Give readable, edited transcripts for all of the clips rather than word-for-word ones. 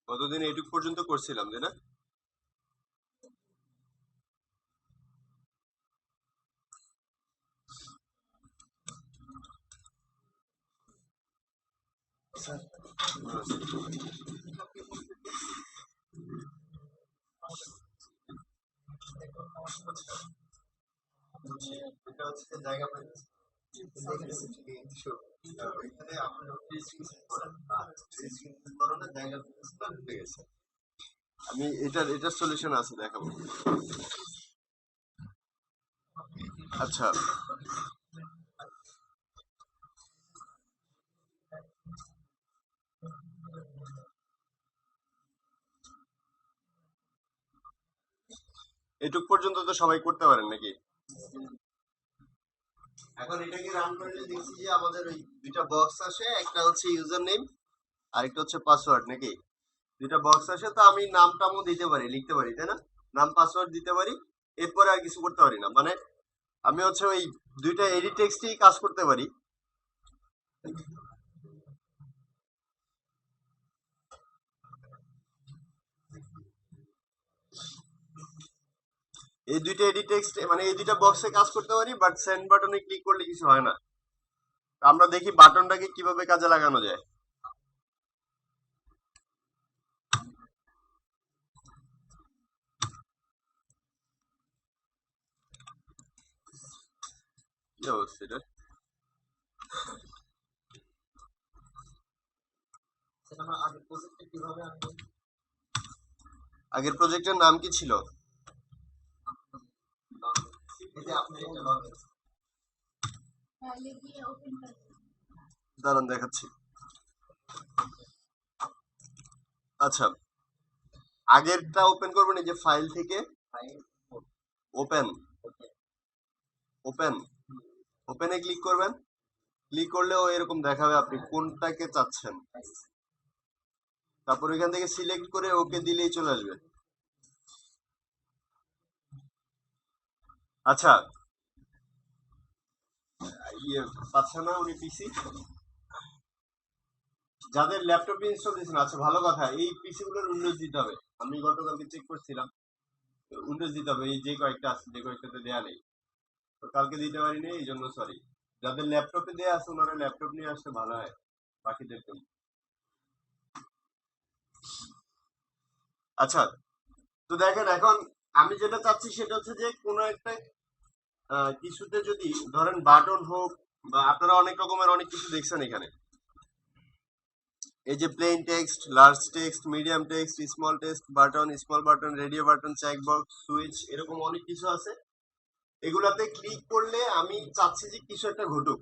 কতদিন এইটুক পর্যন্ত করছিলাম তাই না? এটা হচ্ছে জায়গা পাইছে ওইখানে আপনার জায়গা ঢুকে গেছে। আমি এটার সলিউশন আছে দেখাবো। আচ্ছা, এটুক পর্যন্ত তো সবাই করতে পারেন নাকি? এখন এটাকে রান করলে দেখছি যে আমাদের ওই দুইটা বক্স আসে, একটা হচ্ছে ইউজার নেম আর একটা হচ্ছে পাসওয়ার্ড নাকি? দুইটা বক্স আসে, তো আমি নাম টামও দিতে পারি, লিখতে পারি তাই না? নাম পাসওয়ার্ড দিতে পারি, এরপরে আর কিছু করতে পারি না। মানে আমি হচ্ছে ওই দুইটা এডিট টেক্সটেই কাজ করতে পারি। এই দুইটা এডিট টেক্সট মানে এই দুইটা বক্সে কাজ করতে পারি, বাট সেন্ড বাটনে ক্লিক করলে কিছু হয় না। আমরা দেখি বাটনটাকে কিভাবে কাজে লাগানো যায়। কি অবস্থা এটা? আগের প্রজেক্টের নাম কি ছিল? দাঁড়ান দেখাচ্ছি। আচ্ছা, আগেরটা ওপেন করবেন এই যে ফাইল থেকে। ওপেন, ওপেন, ওপেনে ক্লিক করবেন। ক্লিক করলেও এরকম দেখাবে আপনি কোনটাকে চাচ্ছেন। তারপর এখান থেকে সিলেক্ট করে ওকে দিলেই চলে আসবে। আচ্ছা, ইয়ে পাচ্ছে না উনি পিসি, যাদের ল্যাপটপে ইনস্টল দিয়েছেন। আচ্ছা, ভালো কথা, এই পিসি গুলোর উইন্ডোজ দিতে হবে। আমি গতকালকে চেক করছিলাম, উইন্ডোজ দিতে হবে। এই যে কয়েকটা আছে, যে কয়েকটাতে দেয়া নেই, তো কালকে দিতে পারিনি, এই জন্য সরি। যাদের ল্যাপটপে দেয়া আছে ওনারা ল্যাপটপ নিয়ে আসলে ভালো হয় বাকিদের জন্য। আচ্ছা, তো দেখেন এখন আমি যেটা চাচ্ছি সেটা হচ্ছে যে কোনো একটা কিছুতে যদি ধরেন বাটন হোক, বা আপনারা অনেক রকমের অনেক কিছু দেখছেন এখানে, এই যে plain text, large text, medium text, small text, button, small button, radio button, check box, switch, এরকম অনেক কিছু আছে। এগুলাতে ক্লিক করলে আমি চাচ্ছি যে কিছু একটা ঘটুক।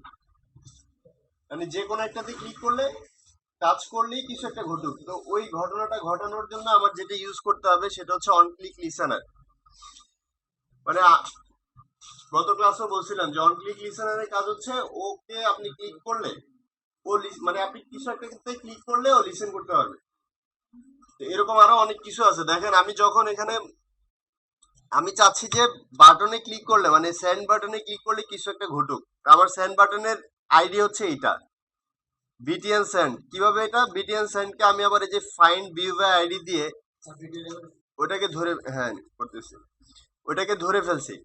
মানে যে কোনো একটাতে ক্লিক করলে, টাচ করলেই কিছু একটা ঘটুক। তো ওই ঘটনাটা ঘটানোর জন্য আমার যেটা ইউজ করতে হবে সেটা হচ্ছে অন ক্লিক লিসেনার। মানে গত ক্লাসও বলছিলাম যে অন ক্লিক লিসেনারের কাজ হচ্ছে ওকে আপনি ক্লিক করলে ও মানে আপনি কিছু একটা ক্ষেত্রে ক্লিক করলে ও লিসেন করতে পারবে। তো এরকম আরো অনেক কিছু আছে। দেখেন আমি যখন এখানে আমি চাচ্ছি যে বাটনে ক্লিক করলে, মানে সেন্ড বাটনে ক্লিক করলে কিছু একটা ঘটুক। আমার সেন্ড বাটনের আইডি হচ্ছে এইটা, বিটিএন সেন্ড। কিভাবে এটা বিটিএন সেন্ডকে আমি আবার এই যে ফাইন্ড ভিউ বাই আইডি দিয়ে ওটাকে ধরে, হ্যাঁ করতেছি, ওটাকে ধরে ফেলছি।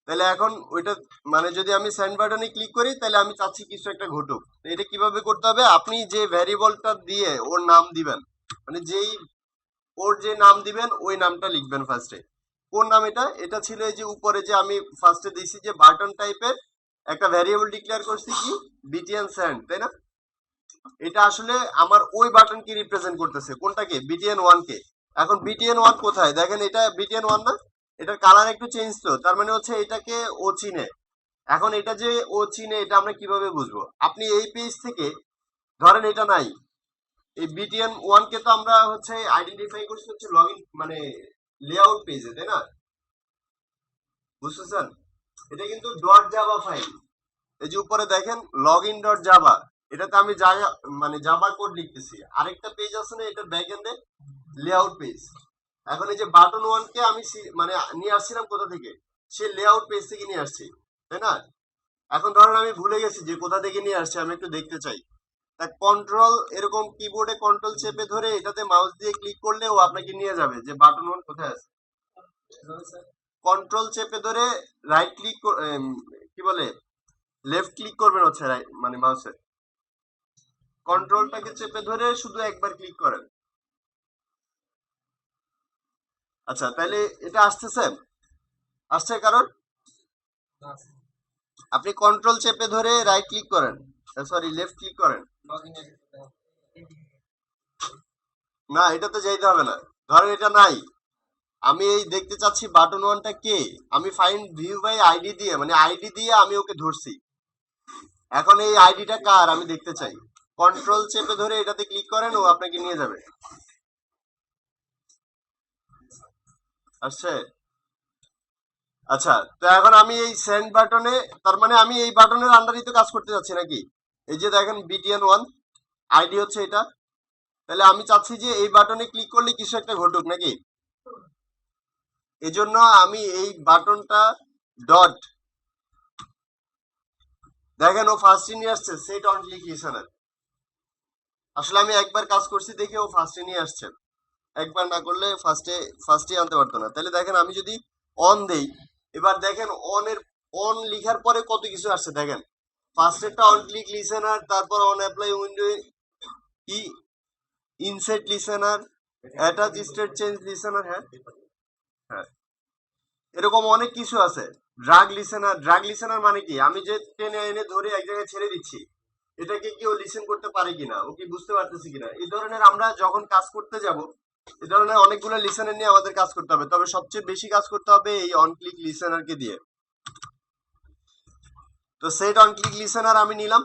তাহলে এখন ওইটা মানে যদি আমি সেন্ড বাটনে ক্লিক করি তাহলে আমি চাচ্ছি কিছু একটা ঘটুক। তো এটা কিভাবে করতে হবে, আপনি যে ভ্যারিয়েবলটা দিয়ে ওর নাম দিবেন, মানে যেই ওর যে নাম দিবেন ওই নামটা লিখবেন ফার্স্টে। কোন নাম এটা? এটা ছিল এই যে উপরে যে আমি ফার্স্টে দিছি যে বাটন টাইপের একটা ভ্যারিয়েবল ডিক্লেয়ার করছি কি, বিটিএন সেন্ড, তাই না? এটা আসলে আমার ওই বাটনকে রিপ্রেজেন্ট করতেছে, কোনটাকে? বিটিএন ওয়ান কে। এখন বিটিএন ওয়ান কোথায়? দেখেন এটা বিটিএন ওয়ান না, এটার কালার একটু চেঞ্জ, তো তার মানে হচ্ছে এটাকে ও চিনে। এখন এটা যে ও চিনে এটা আমরা কিভাবে বুঝবো? আপনি এই পেজ থেকে ধরেন এটা নাই, এই বিটিএন ওয়ান কে তো আমরা হচ্ছে আইডেন্টিফাই করছি হচ্ছে লগ ইন মানে লেআউট পেজে, তাই না? বুঝতেছেন? এটা কিন্তু ডট জাভা ফাইল। এই যে উপরে দেখেন লগ ইন ডট জাভা, এটাতে আমি জাভা মানে জাভা কোড লিখতেছি। আরেকটা পেজ আছে না এটার ব্যাক এন্ডে, লেআউট পেজ। এখন এই যে বাটন ওয়ান কে আমি মানে নিয়ে আসছিলাম কোথা থেকে? সে লেআউট পেজ থেকে নিয়ে আসছি, তাই না? এখন ধরেন আমি ভুলে গেছি যে কোথা থেকে নিয়ে আসছি, আমি একটু দেখতে চাই। তা কন্ট্রোল এরকম কিবোর্ডে কন্ট্রোল চেপে ধরে এটাতে মাউস দিয়ে ক্লিক করলে ও আপনাকে নিয়ে যাবে যে বাটন 1 কোথায় আছে। কন্ট্রোল চেপে ধরে রাইট ক্লিক কি বলে লেফট ক্লিক করবেন হচ্ছে মানে মাউসের কন্ট্রোলটাকে চেপে ধরে শুধু একবার ক্লিক করেন। আচ্ছা তাহলে এটা আসছে কারণ আপনি কন্ট্রোল চেপে ধরে রাইট ক্লিক করেন, সরি লেফট ক্লিক করেন। না এটাতে যাইতে হবে না, ধরেন এটা নাই, আমি এই দেখতে চাচ্ছি বাটন 1টা কে, আমি ফাইন্ড ভিউ বাই আইডি দিয়ে মানে আইডি দিয়ে আমি ওকে ধরছি, এখন এই আইডিটা কার আমি দেখতে চাই। কন্ট্রোল চেপে ধরে এটাতে ক্লিক করেন, ও আপনাকে নিয়ে যাবে। আসছে? আচ্ছা তো এখন আমি এই সেন্ড বাটনে, তার মানে আমি এই বাটনের আন্ডারই তো কাজ করতে যাচ্ছি নাকি। এই যে দেখেন BTN1 আইডি হচ্ছে এটা, তাহলে আমি চাচ্ছি যে এই বাটনে ক্লিক করলে কিছু একটা ঘটুক নাকি। এজন্য আমি এই বাটনটা ডট, দেখেন ও ফার্স্টে নিয়ে আসছে সেট অন ক্লিক লিসেনার। আসলে আমি একবার কাজ করছি দেখে ও ফার্স্টে নিয়ে আসছে, একবার না করলে ফার্স্টে আনতে পারতো না। তাহলে দেখেন আমি যদি অন দেই, এবার দেখেন অন লিখার পরে কত কিছু আসছে দেখেন। ফার্স্টেরটা অন ক্লিক লিসেনার, তারপর on apply window E inset listener, attach state change listener, হ্যাঁ হ্যাঁ এরকম অনেক কিছু আছে। ড্রাগ লিসেনার মানে কি, আমি যে টেনে এনে ধরে এক জায়গায় ছেড়ে দিচ্ছি, এটাকে কেউ লিসেন করতে পারে কিনা, ও কি বুঝতে পারতেছি কিনা, এই ধরনের আমরা যখন কাজ করতে যাব এই ধরনের অনেকগুলো লিসেনার নিয়ে আমাদের কাজ করতে হবে। তবে সবচেয়ে বেশি কাজ করতে হবে এই অন ক্লিক লিসেনারকে দিয়ে। তো সেট অন ক্লিক লিসেনার আমি নিলাম।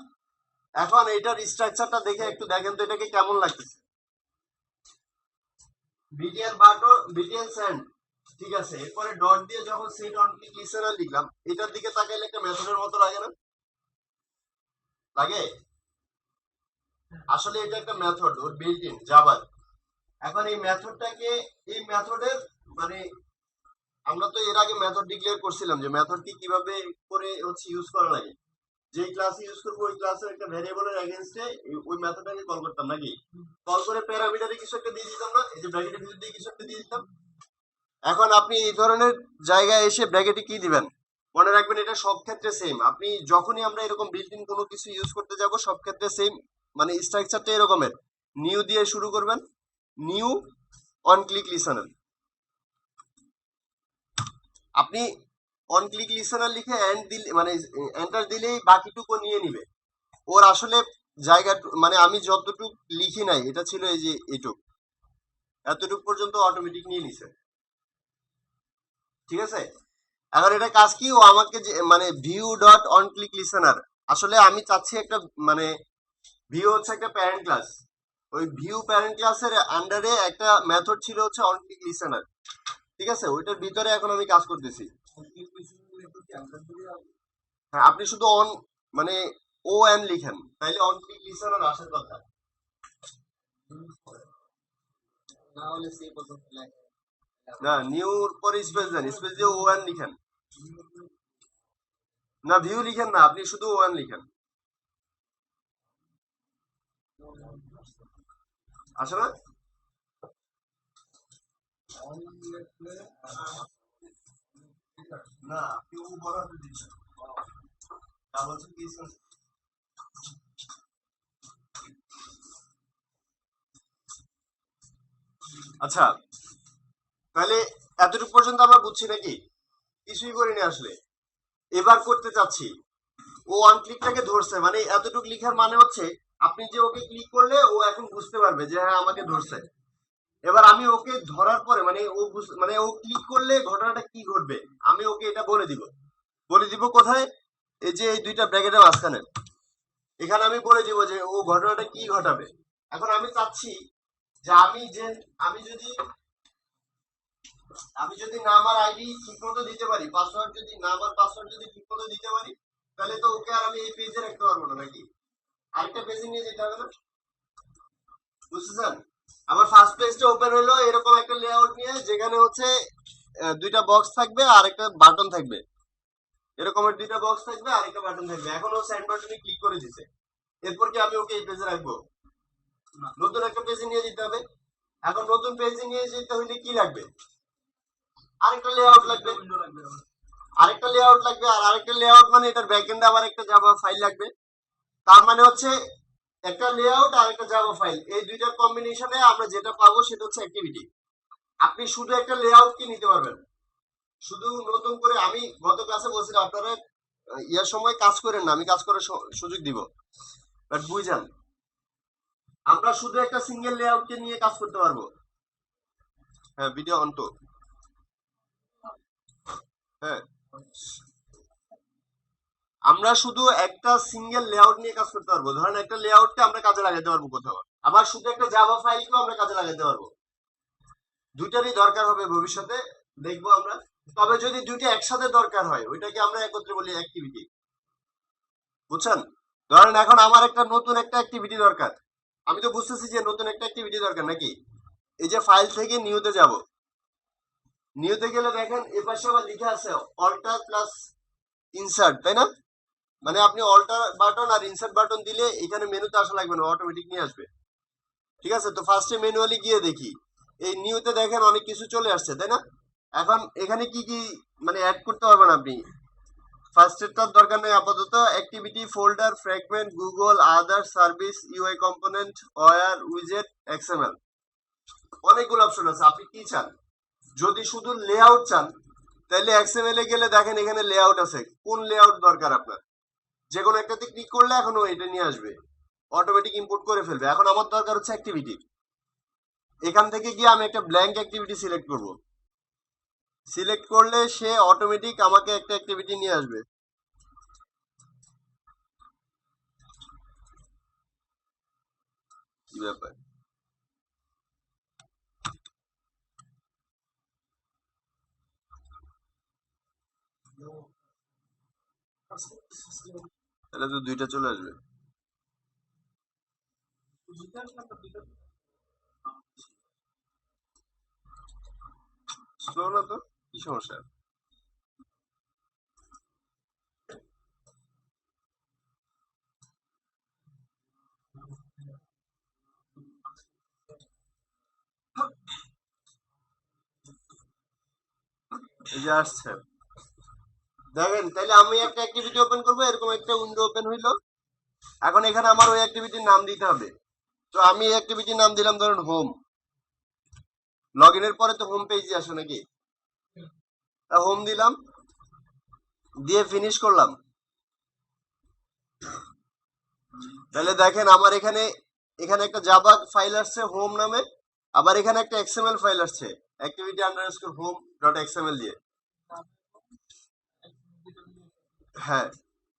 এখন এটার স্ট্রাকচারটা দেখে একটু দেখেন তো এটাকে কেমন লাগতেছে। বিটিএল বাটন বিটিএল সেন্ড, ঠিক আছে, এরপরে ডট দিয়ে যখন সেট অন ক্লিক লিসেনার লিখলাম, এটার দিকে তাকাইলে একটা মেথডের মতো লাগে না? লাগে। আসলে এটা একটা method, or built in Java. এখন এই মেথডের মানে আমরা তো এর আগে মেথড ডিক্লেয়ার করছিলাম যে মেথডকে কিভাবে করে হচ্ছে ইউজ করা লাগে। যে ক্লাসে ইউজ করবো ওই ক্লাসের একটা ভ্যারিয়েবলের এগেইনস্টে ওই মেথডটাকে কল করতাম নাকি, কল করে প্যারামিটারে কিছু একটা দিয়ে দিতাম না, এই যে ব্র্যাকেটের ভিতর দিয়ে কিছু একটা দিয়ে দিতাম। এখন আপনি এই ধরনের জায়গায় এসে ব্র্যাকেটে কি দিবেন মনে রাখবেন, এটা সব ক্ষেত্রে সেম। আপনি যখনই আমরা এরকম বিল্ট ইন কোনো কিছু ইউজ করতে যাব সব ক্ষেত্রে সেম, মানে স্ট্রাকচারটা এরকমের। নিউ দিয়ে শুরু করবেন, নিউ অন ক্লিক লিসেনার, আপনি অন ক্লিক লিসেনার লিখে এন্ড দিলে মানে এন্টার দিলেই বাকিটুকু নিয়ে নিবে। ওর আসলে জায়গা মানে আমি যতটুকু লিখি নাই, এটা ছিল এই যে এটুক, এতটুক পর্যন্ত অটোমেটিক নিয়ে নিছে, ঠিক আছে। এখন এটা কাজ কি, ও আমাকে যে মানে view dot on click listener, আসলে আমি চাচ্ছি একটা মানে ভিউ হচ্ছে একটা প্যারেন্ট ক্লাস, ওই ভিউ প্যারেন্ট ক্লাসের আন্ডারে একটা মেথড ছিল হচ্ছে অন ক্লিক লিসেনার, ঠিক আছে, ওইটার ভিতরে এখন আমি কাজ করতেছি। হ্যাঁ আপনি শুধু অন মানে ও এন লিখেন তাইলে অন ক্লিক লিসেনার আসার কথা। না নিউর পরে স্পেস দেন, স্পেস দিয়ে ও এন লিখেন। না ভিউ লিখেন না, আপনি শুধু ও এন লিখেন। আসে না? না কেউ বড় হাতে দিচ্ছে তা বলছে কি। আচ্ছা তাহলে এতটুকু পর্যন্ত আমরা বুঝছি নাকি, কিছুই করিনি আসলে। এবার করতে চাচ্ছি, ও ওয়ান ক্লিকটাকে ধরছে, মানে এতটুকু লিখার মানে হচ্ছে আপনি যে ওকে ক্লিক করলে ও এখন বুঝতে পারবে যে হ্যাঁ আমাকে ধরছে। এবার আমি ওকে ধরার পরে মানে মানে ও ক্লিক করলে ঘটনাটা কি ঘটবে আমি ওকে এটা বলে দিব কোথায়, এই যে এই দুইটা ব্র্যাকেটের মাঝখানে, এখানে আমি বলে দিব যে ও ঘটনাটা কি ঘটাবে। এখন আমি চাচ্ছি যে আমি যদি নাম আর আইডি ঠিক মতো দিতে পারি, নাম আর পাসওয়ার্ড যদি ঠিক মতো দিতে পারি, তাহলে তো ওকে আর আমি এই পেজে রাখতে পারবো না নাকি, আরেকটা পেজে নিয়ে যেতে হবে না, বুঝতেছেন। আমার ফার্স্ট পেজটা ওপেন হলো এরকম একটা লেআউট নিয়ে, যেখানে হচ্ছে দুইটা বক্স থাকবে আর একটা বাটন থাকবে, এরকমের দুইটা বক্স থাকবে আর একটা বাটন থাকবে। এখন ও সেন্ড বাটনে ক্লিক করে দিছে, এরপর কি আমি ওকে এই পেজে রাখবো? নতুন একটা পেজে নিয়ে যেতে হবে। এখন নতুন পেজে নিয়ে যেতে হইলে কি লাগবে? আরেকটা লেআউট লাগবে। আরেকটা লেআউট লাগবে, আর আরেকটা লেআউট মানে এটার ব্যাকএন্ডে আবার একটা জাভা ফাইল লাগবে। তার মানে হচ্ছে একটা লেআউট আর একটা জাভা ফাইল, এই দুইটার কম্বিনেশনে আমরা যেটা পাবো সেটা হচ্ছে অ্যাক্টিভিটি। আপনি শুধু একটা লেআউট কি নিতে পারবেন, শুধু নতুন করে আমি গত ক্লাসে বলছিলাম আপনারা ইয়ার সময় কাজ করেন না, আমি কাজ করার সুযোগ দিব, বাট বুঝান আমরা শুধু একটা সিঙ্গেল লেআউটকে নিয়ে কাজ করতে পারবো। হ্যাঁ, ভিডিও অন তো। হ্যাঁ, আমরা শুধু একটা সিঙ্গেল লেআউট নিয়ে কাজ করতে পারবো। ধরেন একটা লেআউটকে আমরা কাজে লাগাতে পারবো কোথাও, আবার শুধু একটা জাভা ফাইলকেও আমরা কাজে লাগাতে পারবো। দুইটারই দরকার হবে ভবিষ্যতে, দেখবো আমরা। তবে যদি দুইটা একসাথে দরকার হয় ওইটাকে আমরা একত্রে বলি অ্যাক্টিভিটি, বুঝছেন? ধরেন এখন আমার একটা নতুন একটা অ্যাক্টিভিটি দরকার, আমি তো বুঝতেছি যে নতুন একটা অ্যাক্টিভিটি দরকার নাকি। এই যে ফাইল থেকে নিউতে যাব, নিউতে গেলে দেখেন এ পাশে আবার লিখে আছে অল্টার প্লাস ইনসার্ট, তাই না? মানে আপনি অল্টার বাটন আর ইনসার্ট বাটন দিলে এখানে মেনুতে আসা লাগবে না, অটোমেটিক নিয়ে আসবে। ঠিক আছে, তো ফার্স্টে ম্যানুয়ালি গিয়ে দেখি, এই নিউতে দেখেন অনেক কিছু চলে আসছে, তাই না? এখন এখানে কি কি মানে অ্যাড করতে পারবেন আপনি? ফার্স্ট এরটার দরকার নেই আপাতত। Activity, folder, fragment, Google, other, service, UI component, wear, উইজেট, এক্সএমএল, অনেকগুলো অপশন আছে। আপনি কি চান? যদি শুধু লেআউট চান তাহলে এক্সএমএল এ গেলে দেখেন এখানে লেআউট আছে, কোন লেআউট দরকার আপনার, যে কোনো একটাতে ক্লিক করলে এখন এটা নিয়ে আসবে, অটোমেটিক ইম্পোর্ট করে ফেলবে। এখন আমার দরকার হচ্ছে অ্যাক্টিভিটি, এখান থেকে গিয়ে আমি একটা ব্ল্যাঙ্ক অ্যাক্টিভিটি সিলেক্ট করব। সিলেক্ট করলে সে অটোমেটিক আমাকে একটা অ্যাক্টিভিটি নিয়ে আসবে। কি ব্যাপার? তাহলে তো দুইটা চলে আসবে। স্লো না তো, কি সমস্যা? এই যে আসছে, দেখেন তাহলে আমি একটা অ্যাক্টিভিটি ওপেন করবো, এরকম একটা উইন্ডো ওপেন হইলো। এখন এখানে আমার ওই অ্যাক্টিভিটির নাম দিতে হবে। তো আমি এই অ্যাক্টিভিটির নাম দিলাম ধরুন হোম। লগ ইনের পরে তো হোম পেজে আসে নাকি, হোম দিলাম, দিয়ে ফিনিশ করলাম। তাহলে দেখেন আমার এখানে এখানে একটা জাভা ফাইল আসছে হোম নামে, আবার এখানে একটা এক্সএমএল ফাইল আসছে activity underscore home dot XML দিয়ে। হ্যাঁ,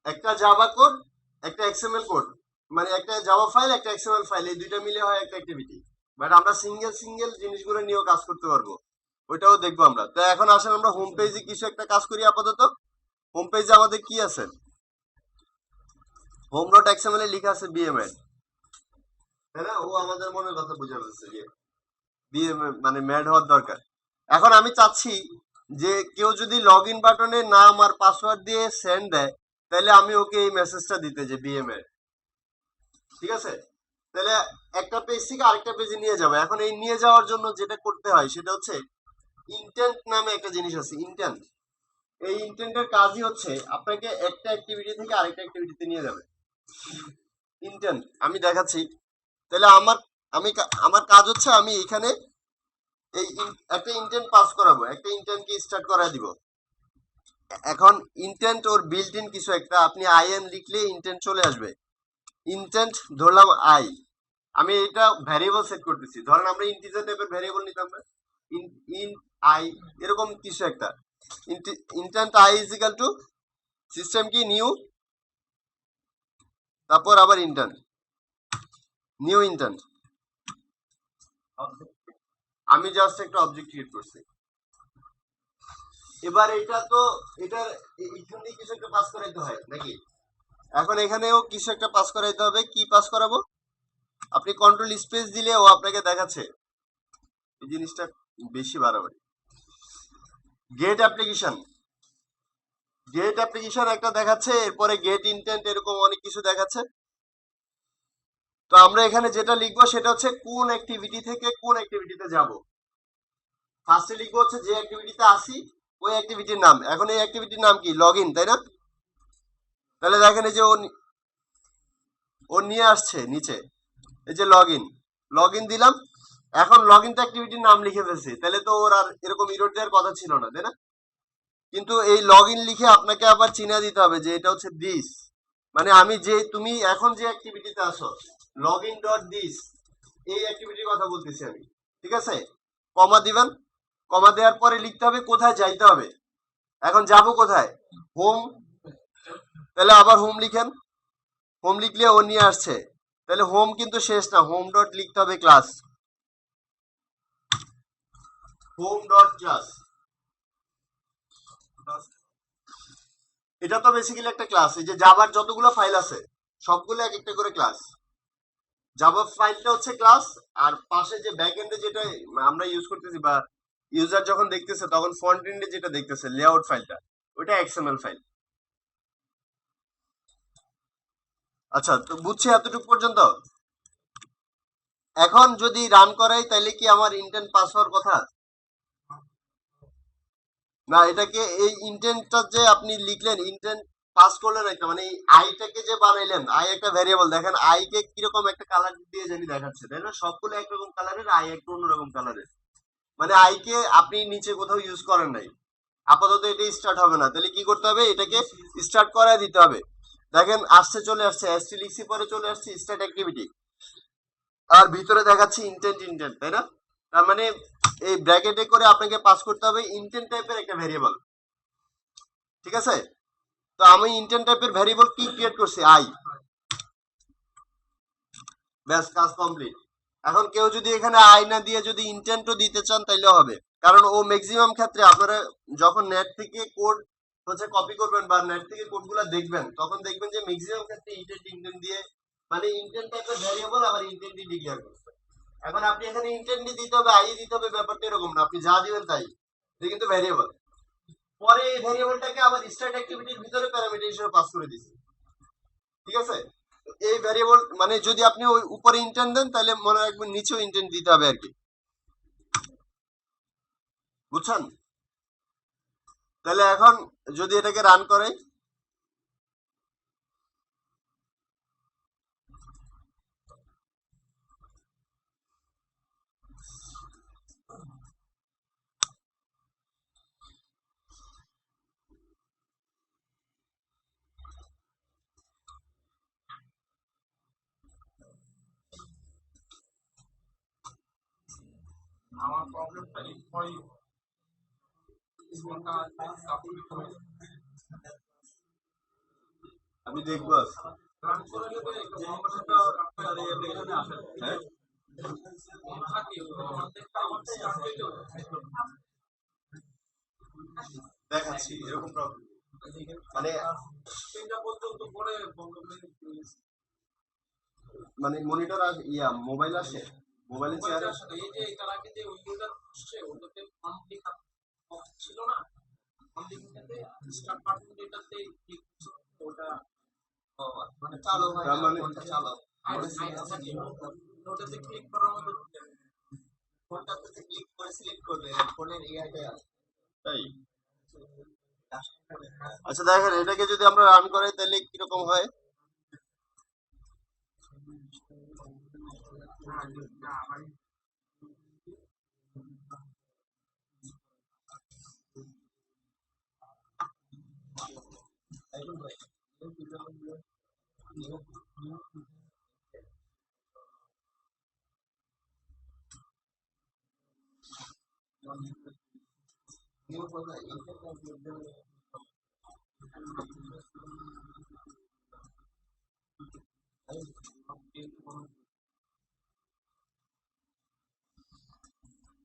একটা জাভা কোড, একটা এক্সএমএল কোড, মানে একটা জাভা ফাইল একটা এক্সএমএল ফাইল, এই দুইটা মিলে হয় একটা অ্যাক্টিভিটি। বাট আমরা সিঙ্গেল সিঙ্গেল জিনিসগুলো নিয়েও কাজ করতে পারবো, ওইটাও দেখবো আমরা। তো এখন আসেন আমরা হোম পেজে কিছু একটা কাজ করি আপাতত। হোম পেজে আমাদের কি আছে? হোম ডট এক্সএমএল এ লেখা আছে বিএমএড, তাই না? ও আমাদের মনের কথা বুঝে ফেলছে যে বিএমএড মানে ম্যাড হওয়ার দরকার। এখন আমি চাচ্ছি যে কেউ যদি লগ ইন বাটনে নাম আর পাসওয়ার্ড দিয়ে সেন্ড দেয়, তাহলে আমি ওকে এই মেসেজটা দিতে যে বিএমএড, ঠিক আছে? তাহলে একটা পেজ থেকে আরেকটা পেজে নিয়ে যাবে। এখন এই নিয়ে যাওয়ার জন্য যেটা করতে হয় সেটা হচ্ছে ইন্টেন্ট নামে একটা জিনিস আছে, ইন্টেন্ট। এই ইন্টেন্টের কাজই হচ্ছে আপনাকে একটা অ্যাক্টিভিটি থেকে আরেকটা অ্যাক্টিভিটিতে নিয়ে যাবে। ইন্টেন্ট আমি দেখাচ্ছি। তাহলে আমার কাজ হচ্ছে আমি এখানে এই একটা ইন্টেন্ট পাস করাবো, একটা ইন্টেন্টকে স্টার্ট করায় দিব। এখন ইন্টেন্ট ওর বিল্ট ইন কিছু একটা, আপনি আইএন লিখলে ইন্টেন্ট চলে আসবে। ইন্টেন্ট ধরলাম আই, আমি এটা ভ্যারিয়েবল সেট করতেছি। ধরেন আমরা ইন্টিজার টাইপের ভ্যারিয়েবল নিতাম না, ইন আই এরকম কিছু একটা। Intent I is equal to system কি নিউ, তারপর আবার ইন্টেন্ট, নিউ ইন্টেন্ট। আমি জাস্ট একটা অবজেক্ট ক্রিয়েট করছি। এবার এটা তো এটার এখান থেকে কিছু একটা পাস করাইতে হয় নাকি? এখন এখানেও কিছু একটা পাস করাইতে হবে। কি পাস করাবো? আপনি কন্ট্রোল স্পেস দিলে ও আপনাকে দেখাচ্ছে। এই জিনিসটা বেশি বাড়াবাড়ি। গেট অ্যাপ্লিকেশন, গেট অ্যাপ্লিকেশন একটা দেখাচ্ছে, এরপরে গেট ইন্টেন্ট, এরকম অনেক কিছু দেখাচ্ছে। তো আমরা এখানে যেটা লিখবো সেটা হচ্ছে কোন অ্যাক্টিভিটি থেকে কোন অ্যাক্টিভিটিতে যাব। ফার্স্টে লিখবো হচ্ছে যে অ্যাক্টিভিটিতে আসি ওই অ্যাক্টিভিটির নাম। এখন এই অ্যাক্টিভিটির নাম কি? লগ ইন, তাই না? তাহলে দেখেন এই যে ও নিয়ে আসছে নিচে এই যে লগ ইন দিলাম। এখন লগ ইনটা অ্যাক্টিভিটির নাম লিখে ফেলছি, তাহলে তো ওর আর এরকম ইরর দেওয়ার কথা ছিল না, তাই না? কিন্তু এই লগ ইন লিখে আপনাকে আবার চিহ্ন দিতে হবে যে এটা হচ্ছে দিস, মানে আমি যে তুমি এখন যে অ্যাক্টিভিটিতে আসো লগ ইন ডট দিস, এই অ্যাক্টিভিটির কথা বলতেছি আমি। ঠিক আছে, কমা দিবেন। কমা দেওয়ার পরে লিখতে হবে কোথায় যাইতে হবে। এখন যাব কোথায়? হোম। তাহলে আবার হোম লিখেন। হোম লিখলে ও নিয়ে আসছে। তাহলে হোম কিন্তু শেষ না, হোম ডট লিখতে হবে ক্লাস, হোম ডট ক্লাস। এটা তো বেসিক্যালি একটা ক্লাস। এই যে জাভার যতগুলো ফাইল আছে সবগুলো এক একটা করে ক্লাস। জাভা ফাইলটা হচ্ছে ক্লাস, আর পাশে যে ব্যাক এন্ডে যেটা আমরা ইউজ করতেছি বা ইউজার যখন দেখতেছে তখন ফ্রন্ট এন্ডে যেটা দেখতেছে লেআউট ফাইলটা, ওটা এক্সএমএল ফাইল। আচ্ছা, তো বুঝছি এতটুকু পর্যন্ত। এখন যদি রান করাই তাহলে কি আমার ইন্টেন্ট পাস হওয়ার কথা না? এটাকে এই ইন্টেন্টটা যে আপনি লিখলেন, ইন্টেন্ট পাস করলেন একটা, মানে এই আইটাকে যে বানাইলেন, আই একটা ভ্যারিয়েবল, দেখেন আই কে কিরকম একটা কালার দিয়ে জানি দেখাচ্ছে, তাই না? সবগুলো একরকম কালারের, আই একটু অন্যরকম কালারের। মানে আই কে আপনি নিচে কোথাও ইউজ করেন নাই, আপাতত এটা স্টার্ট হবে না। তাহলে কি করতে হবে? এটাকে স্টার্ট করায় দিতে হবে। দেখেন আসছে, চলে আসছে, এসটি লিখছি পরে চলে আসছে স্টার্ট অ্যাক্টিভিটি, আর ভিতরে দেখাচ্ছি ইন্টেন্ট, তাই না? তার মানে এই ব্র্যাকেটে করে আপনাকে পাস করতে হবে ইন্টেন্ট টাইপের একটা ভ্যারিয়েবল। ঠিক আছে, তো আমি ইন্টেন্ট টাইপের ভ্যারিয়েবল কি ক্রিয়েট করছি? আই। ব্যাস, কাজ কমপ্লিট। এখন কেউ যদি এখানে আই না দিয়ে যদি ইন্টেন্টও দিতে চান তাইলেও হবে, কারণ ও ম্যাক্সিমাম ক্ষেত্রে আপনারা যখন নেট থেকে কোড হচ্ছে কপি করবেন বা নেট থেকে কোডগুলো দেখবেন তখন দেখবেন যে ম্যাক্সিমাম ক্ষেত্রে ইন্টেন্ট দিয়ে, মানে ইন্টেন্ট টাইপের ভ্যারিয়েবল আবার ইন্টেন্টই ডিক্লেয়ার করছে। এখন আপনি এখানে ইন্টেন্টই দিতে হবে, আই দিতে হবে, ব্যাপারটা এরকম না। আপনি যা দিবেন তাই, এটা কিন্তু ভ্যারিয়েবল। পরে এই ভ্যারিয়েবলটাকে আবার স্টার্ট অ্যাক্টিভিটির ভিতরে প্যারামিটার হিসেবে পাস করে দিচ্ছি। ঠিক আছে, এই ভ্যারিয়েবল মানে যদি আপনি ওই উপরে ইন্টেন্ট দেন তাহলে মনে রাখবেন নিচেও ইন্টেন্ট দিতে হবে আর কি। বুঝছেন? তাহলে এখন যদি এটাকে রান করে, আমার প্রবলেমটা হয় আমি দেখবো আজ। রান করে গেলে যে সমস্যাটা আপনার এই অ্যাপ্লিকেশনে আসে হ্যাঁ, থাকে অর্ধেকটা আমার স্টার্ট হয়ে যাবে দেখাচ্ছি এরকম প্রবলেম। মানে তিনটা পর্যন্ত পরে মানে মনিটর আর ইয়া মোবাইল আসে, মোবাইলে চেয়ার মোবাইলের সাথে এই যে তার আগে যে উইন্ডোটা আসছে ওটাতে মান্থলি ছিল না, মান্থলি স্টার্ট বাটন যেটাতে ক্লিক ওটা মানে চালু হয় তার মানে ফোনটা চালু ওটাতে ক্লিক করার মতো ফোনটাতে ক্লিক করে সিলেক্ট করবে ফোনের ইয়াটা তাই। আচ্ছা দেখেন এটাকে যদি আমরা রান করাই তাহলে কিরকম হয়।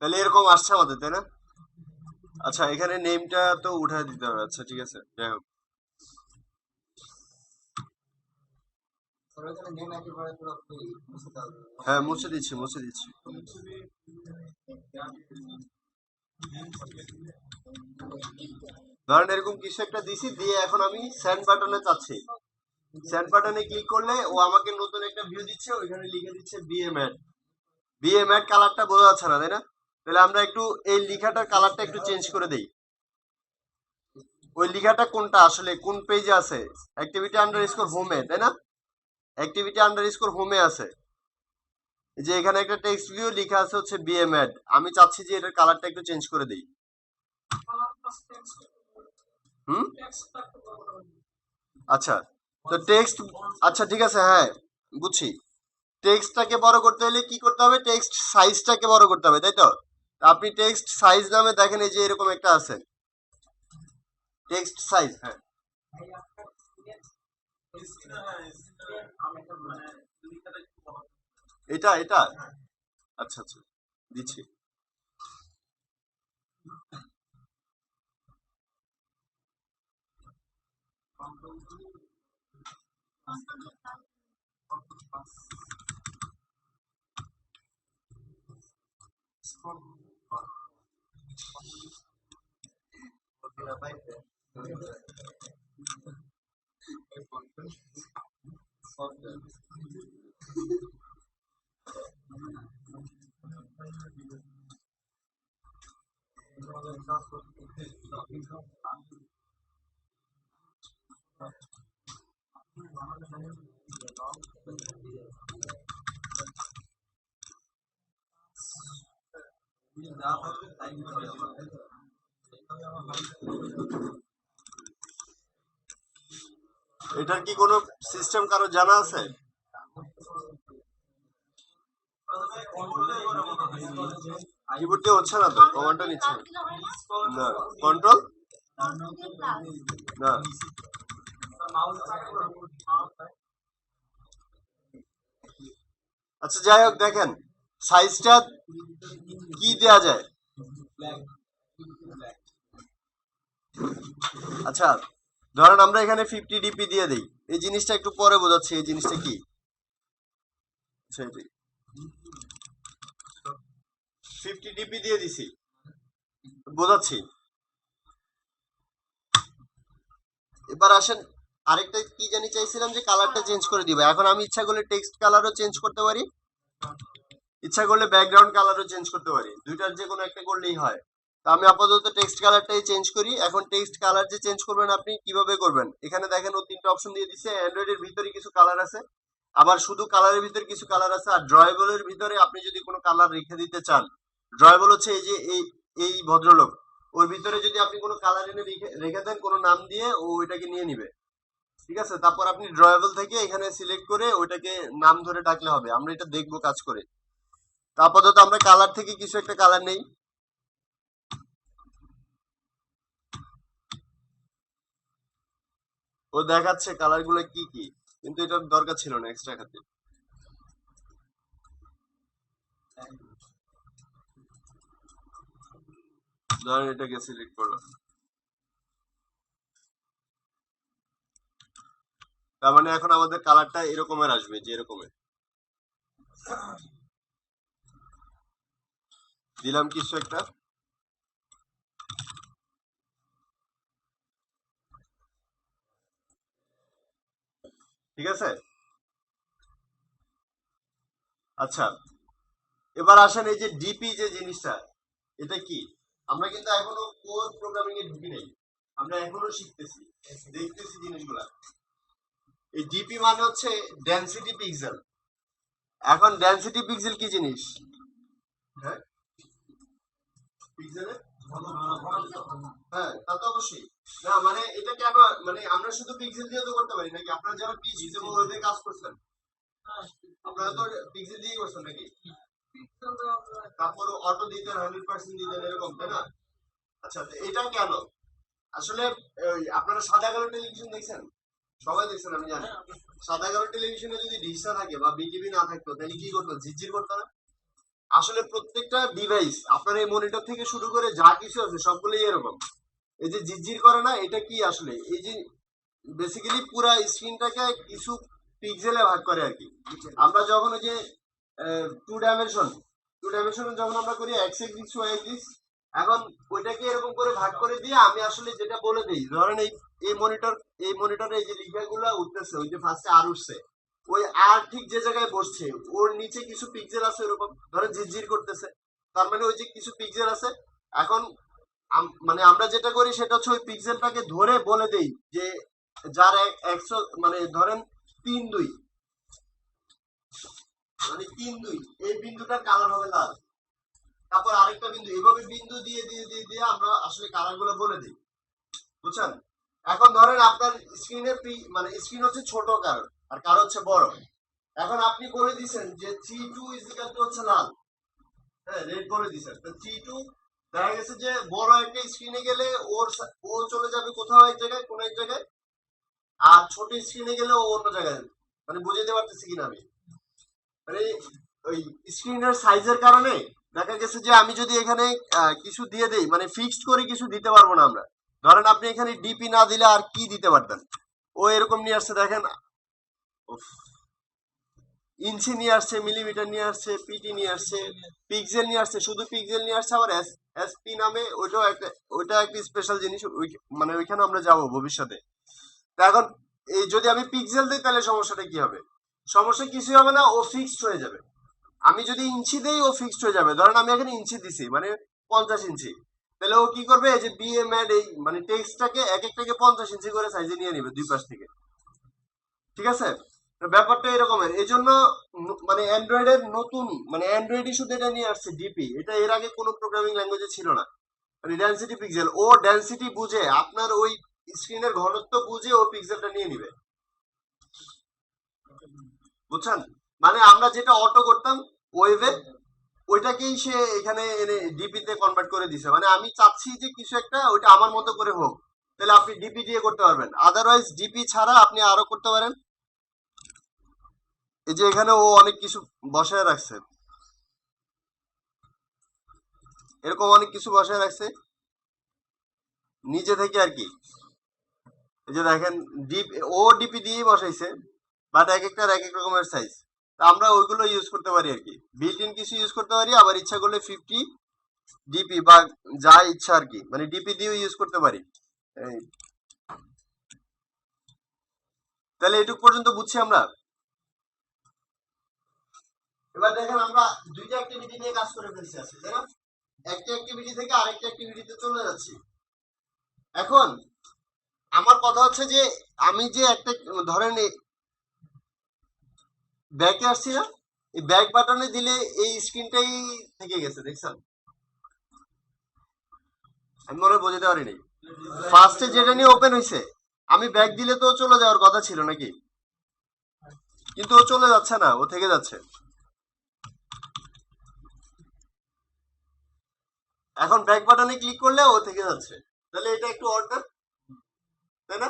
তাহলে এরকম আসছে আমাদের, তাই না? আচ্ছা এখানে নেমটা তো উঠায় দিতে হবে। আচ্ছা ঠিক আছে, যাই হোক। হ্যাঁ মুছে দিচ্ছি। ধরেন এরকম কিছু একটা দিছি দিয়ে এখন আমি সেন্ড বাটনে চাচ্ছি, সেন্ড বাটনে ক্লিক করলে ও আমাকে নতুন একটা ভিউ দিচ্ছে, ওইখানে লিখে দিচ্ছে বিএমএড কালারটা বোঝা যাচ্ছে না, তাই না? তাহলে আমরা একটু এই লেখাটার কালারটা একটু চেঞ্জ করে দেই। ওই লেখাটা কোনটা আসলে কোন পেজে আছে? অ্যাক্টিভিটি আন্ডারস্কোর হোমে, তাই না? অ্যাক্টিভিটি আন্ডারস্কোর হোমে আছে। এই যে এখানে একটা টেক্সট ভিউ লেখা আছে হচ্ছে বিএমএড। আমি চাচ্ছি যে এটার কালারটা একটু চেঞ্জ করে দেই। হুম, আচ্ছা। তো টেক্সট, আচ্ছা ঠিক আছে, হ্যাঁ বুঝছি। টেক্সটটাকে বড় করতে হলে কি করতে হবে? টেক্সট সাইজটাকে বড় করতে হবে, তাই তো? আপনি টেক্সট সাইজ নামে দেখেন এই যে এরকম একটা আছে টেক্সট সাইজ। হ্যাঁ, এটা এটা আচ্ছা আচ্ছা, দিচ্ছি। এটার কি কোনো সিস্টেম কারো জানা আছে? কিবোর্ড দিয়ে হচ্ছে না তো, কমান্ডটা নিচ্ছে না। কন্ট্রোল না, আচ্ছা যাই হোক, দেখেন সাইজটা কি দেয়া যায়। আচ্ছা ধরেন আমরা এখানে 50 ডিপি দিয়ে দেই। এই জিনিসটা একটু পরে বোঝাচ্ছি, এই জিনিসটা কি। আচ্ছা, 50 ডিপি দিয়ে দিছি, বোঝাচ্ছি। এবার আসেন, আরেকটা কি জানি চাইছিলাম যে কালারটা চেঞ্জ করে দিব। এখন আমি ইচ্ছা করলে টেক্সট কালারও চেঞ্জ করতে পারি, ইচ্ছা করলে ব্যাকগ্রাউন্ড কালারও চেঞ্জ করতে পারি, দুইটার যে কোনো একটা করলেই হয়। তো আমি আপাতত টেক্সট কালারটাই চেঞ্জ করি। এখন টেক্সট কালার যে চেঞ্জ করবেন আপনি কিভাবে করবেন, এখানে দেখেন ও তিনটা অপশন দিয়ে দিচ্ছে। অ্যান্ড্রয়েডের ভিতরে কিছু কালার আছে, আবার শুধু কালারের ভিতরে কিছু কালার আছে, আর ড্রয়েবলের ভিতরে আপনি যদি কোনো কালার রেখে দিতে চান, ড্রয়েবল হচ্ছে এই যে এই ভদ্রলোক, ওর ভিতরে যদি আপনি কোনো কালার এনে রেখে দেন কোনো নাম দিয়ে, ও ওইটাকে নিয়ে নিবে। ঠিক আছে, তারপর আপনি ড্রয়েবল থেকে এখানে সিলেক্ট করে ওইটাকে নাম ধরে ডাকলে হবে। আমরা এটা দেখবো কাজ করে। তা আপাতত আমরা কালার থেকে কিছু একটা কালার নেই। ও দেখাচ্ছে কালার গুলো কি কি, কিন্তু এটার দরকার ছিল না এক্সট্রা খাতে। ধরেন এটাকে সিলেক্ট করলাম, তার মানে এখন আমাদের কালারটা এরকমের আসবে, যে এরকমের দিলাম কিছু একটা। ঠিক আছে, আচ্ছা এবার আসেন এই যে ডিপি যে জিনিসটা, এটা কি? আমরা কিন্তু এখনো কোর প্রোগ্রামিং এ ঢুকি নাই, আমরা এখনো শিখতেছি, দেখতেছি জিনিসগুলা। এই ডিপি মানে হচ্ছে ডেনসিটি পিক্সেল। এখন ডেনসিটি পিক্সেল কি জিনিস? হ্যাঁ, পিক্সেলে, হ্যাঁ তা তো অবশ্যই। না মানে এটা কেন, মানে আমরা শুধু পিক্সেল দিয়ে তো করতে পারি নাকি? আপনারা যারা পিসি এবং ওয়েবে কাজ করছেন, আপনারা তো পিক্সেল দিয়ে করছেন নাকি? তারপর অটো দিতেন, 100% দিতেন, এরকম তাই না? আচ্ছা তো এটা কেন আসলে? আপনারা সাদা কালো টেলিভিশন দেখছেন? সবাই দেখছেন আমি জানি। সাদা কালো টেলিভিশনে যদি ডিশ না থাকে বা বিটিভি না থাকতো, তাহলে কি করতো? ঝিরঝির করতো না? আসলে প্রত্যেকটা ডিভাইস, আপনার এই মনিটর থেকে শুরু করে যা কিছু আছে সবগুলোই এরকম। এই যে ঝিরঝির করে না, এটা কি আসলে? এই যে বেসিক্যালি পুরা স্ক্রিনটাকে কিছু পিক্সেলে ভাগ করে আর কি। আমরা যখন ওই যে টু ডাইমেনশন যখন আমরা করি এক্স এক্সিস ওয়াই এক্সিস, এখন ওইটাকে এরকম করে ভাগ করে দিয়ে আমি আসলে যেটা বলে দিই, ধরেন এই মনিটর এই মনিটরে এই যে লেখাগুলো উঠতেছে, ওই যে ফার্স্টে আর উঠছে, ওই আর ঠিক যে জায়গায় বসছে ওর নিচে কিছু পিক্সেল আছে এরকম ধরেন ঝিরঝির করতেছে, তার মানে ওই যে কিছু পিক্সেল আছে। এখন মানে আমরা যেটা করি সেটা হচ্ছে ওই পিক্সেলটাকে ধরে বলে দেই যে যার 100 মানে ধরেন 3-2, মানে 3-2 এই বিন্দুটার কালার হবে লাল, তারপর আরেকটা বিন্দু, এভাবে বিন্দু দিয়ে দিয়ে দিয়ে দিয়ে আমরা আসলে কালার গুলো বলে দিই, বুঝছেন? এখন ধরেন আপনার স্ক্রিনের মানে স্ক্রিন হচ্ছে ছোট কারো আর কারো হচ্ছে বড়। এখন আপনি বলে দিছেন যে 3-2 ইজ ইকুয়াল টু হচ্ছে লাল, হ্যাঁ রেড বলে দিছেন, তো 3-2 দেখা গেছে যে বড় একটা স্ক্রিনে গেলে ও চলে যাবে কোথাও এক জায়গায়, কোন এক জায়গায়, আর ছোট স্ক্রিনে গেলে ও অন্য জায়গায়, মানে বুঝাতে পারতেছি কিনা আমি, মানে ওই স্ক্রিনের সাইজের কারণে দেখা গেছে যে আমি যদি এখানে কিছু দিয়ে দেই, মানে ফিক্সড করে কিছু দিতে পারবো না আমরা। ধরেন আপনি এখানে ডিপি না দিলে আর কি দিতে পারতেন, ও এরকম নিয়ে আসছে দেখেন, উফ, ইঞ্চি নিয়ে আসছে, মিলিমিটার নিয়ে আসছে, পিটি নিয়ে আসছে, পিক্সেল নিয়ে আসছে, শুধু পিক্সেল নিয়ে আসছে, আবার এসপি নামে ওইটা একটা স্পেশাল জিনিস, মানে ওইখানে আমরা যাব ভবিষ্যতে। তা এখন এই যদি আমি পিক্সেল দিই তাহলে সমস্যাটা কি হবে? সমস্যা কিছুই হবে না, ও ফিক্সড হয়ে যাবে। আমি যদি ইঞ্চি দেই ও ফিক্সড হয়ে যাবে। ধরেন আমি এখানে ইঞ্চি দিছি মানে 50 ইঞ্চি, তাহলে ও কি করবে, এই যে বিএম এড এই মানে টেক্সটটাকে এক একটাকে 50 ইঞ্চি করে সাইজে নিয়ে নিবে দুই পাশ থেকে, ঠিক আছে? তো ব্যাপারটা এরকমের, এই জন্য মানে অ্যান্ড্রয়েডের নতুন, মানে অ্যান্ড্রয়েডই শুধু এটা নিয়ে আসছে ডিপি, এটা এর আগে কোনো প্রোগ্রামিং ল্যাঙ্গুয়েজে ছিল না। মানে ডেনসিটি পিক্সেল, ও ডেনসিটি বুঝে আপনার ওই স্ক্রিনের ঘনত্ব বুঝে ও পিক্সেলটা নিয়ে নিবে, বুঝছেন? মানে আমরা যেটা অটো করতাম ওয়েভে, ওইটাকেই সে এখানে এনে ডিপি তে কনভার্ট করে দিছে। মানে আমি চাচ্ছি যে কিছু একটা ওইটা আমার মতো করে হোক, তাহলে আপনি ডিপি দিয়ে করতে পারবেন, আদারওয়াইজ ডিপি ছাড়া আপনি আরো করতে পারেন। এই যে এখানে ও অনেক কিছু বসায় রাখছে, এরকম অনেক কিছু বসায় রাখছে নিজে থেকে আর কি। এই যে দেখেন ডিপি, ও ডিপি দিয়েই বসাইছে, বাট এক একটার এক এক রকমের সাইজ। আমরা ওইগুলো ইউজ করতে পারি আর কি, বিল্ট ইন কিছু ইউজ করতে পারি, আবার ইচ্ছা করলে 50 ডিপি বা যা ইচ্ছা আর কি, মানে ডিপি দিয়েও ইউজ করতে পারি। এই, তাহলে এটুক পর্যন্ত বুঝছি আমরা। এবার দেখেন আমরা দুইটা অ্যাক্টিভিটি নিয়ে কাজ করে ফেলছি আজকে, তাই না? একটা অ্যাক্টিভিটি থেকে আরেকটা অ্যাক্টিভিটিতে চলে যাচ্ছি। এখন আমার কথা হচ্ছে যে আমি যে একটা ধরেন ব্যাকে আসছি না, এই ব্যাক বাটনে দিলে এই স্ক্রিনটাই থেকে গেছে, দেখছেন? আমি মনে হয় বোঝাতে পারিনি। ফার্স্টে যেটা নিয়ে ওপেন হয়েছে, আমি ব্যাক দিলে তো চলে যাওয়ার কথা ছিল নাকি, কিন্তু ও চলে যাচ্ছে না, ও থেকে যাচ্ছে। এখন ব্যাক বাটনে ক্লিক করলে ও থেকে যাচ্ছে, তাহলে এটা একটু অর্ডার, তাই না?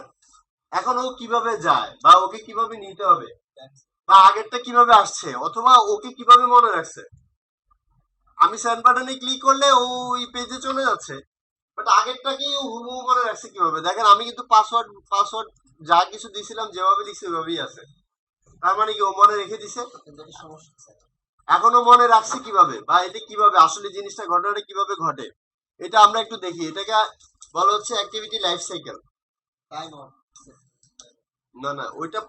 এখন ও কিভাবে যায় বা ওকে কিভাবে নিতে হবে বা আগেরটা কিভাবে আসছে অথবা ওকে কিভাবে মনে রাখছে, আমি সেন্ড বাটনে ক্লিক করলে ও ওই পেজে চলে যাচ্ছে, বাট আগেরটাকে ও হুবহু মনে রাখছে কিভাবে? দেখেন আমি কিন্তু পাসওয়ার্ড পাসওয়ার্ড যা কিছু দিয়েছিলাম যেভাবে লিখছি ওইভাবেই আছে, তার মানে কি ও মনে রেখে দিছে। এখনো মনে রাখছে কিভাবে বা এটা কিভাবে আসলে জিনিসটা ঘটনাটা কিভাবে ঘটে, এটা আমরা একটু দেখি। এটাকে বলা হচ্ছে অ্যাক্টিভিটি লাইফ সাইকেল। না না, ওইটা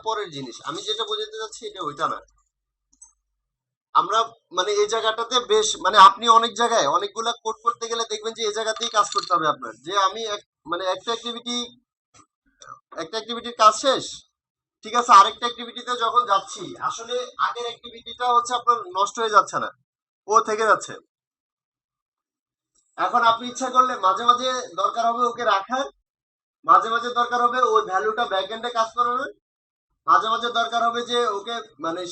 পরের জিনিস, আমি যেটা বোঝাতে চাচ্ছি এটা ওইটা না। আমরা মানে এই জায়গাটাতে বেশ মানে আপনি অনেক জায়গায় অনেকগুলা কোড করতে গেলে দেখবেন যে এই জায়গাতেই কাজ করতে হবে আপনার, যে আমি মানে একটা অ্যাক্টিভিটির কাজ শেষ, ঠিক আছে, আরেকটা অ্যাক্টিভিটিতে যখন যাচ্ছি আসলে আগের অ্যাক্টিভিটিটা হচ্ছে আপনার নষ্ট হয়ে যাচ্ছে না, ও থেকে যাচ্ছে। এখন আপনি ইচ্ছা করলে মাঝে মাঝে দরকার হবে ওকে রাখার, মাঝে মাঝে দরকার হবে ওই ভ্যালুটা ব্যাকএন্ডে কাজ করানোর, মাঝে মাঝে দরকার হবে যে ওকে মানে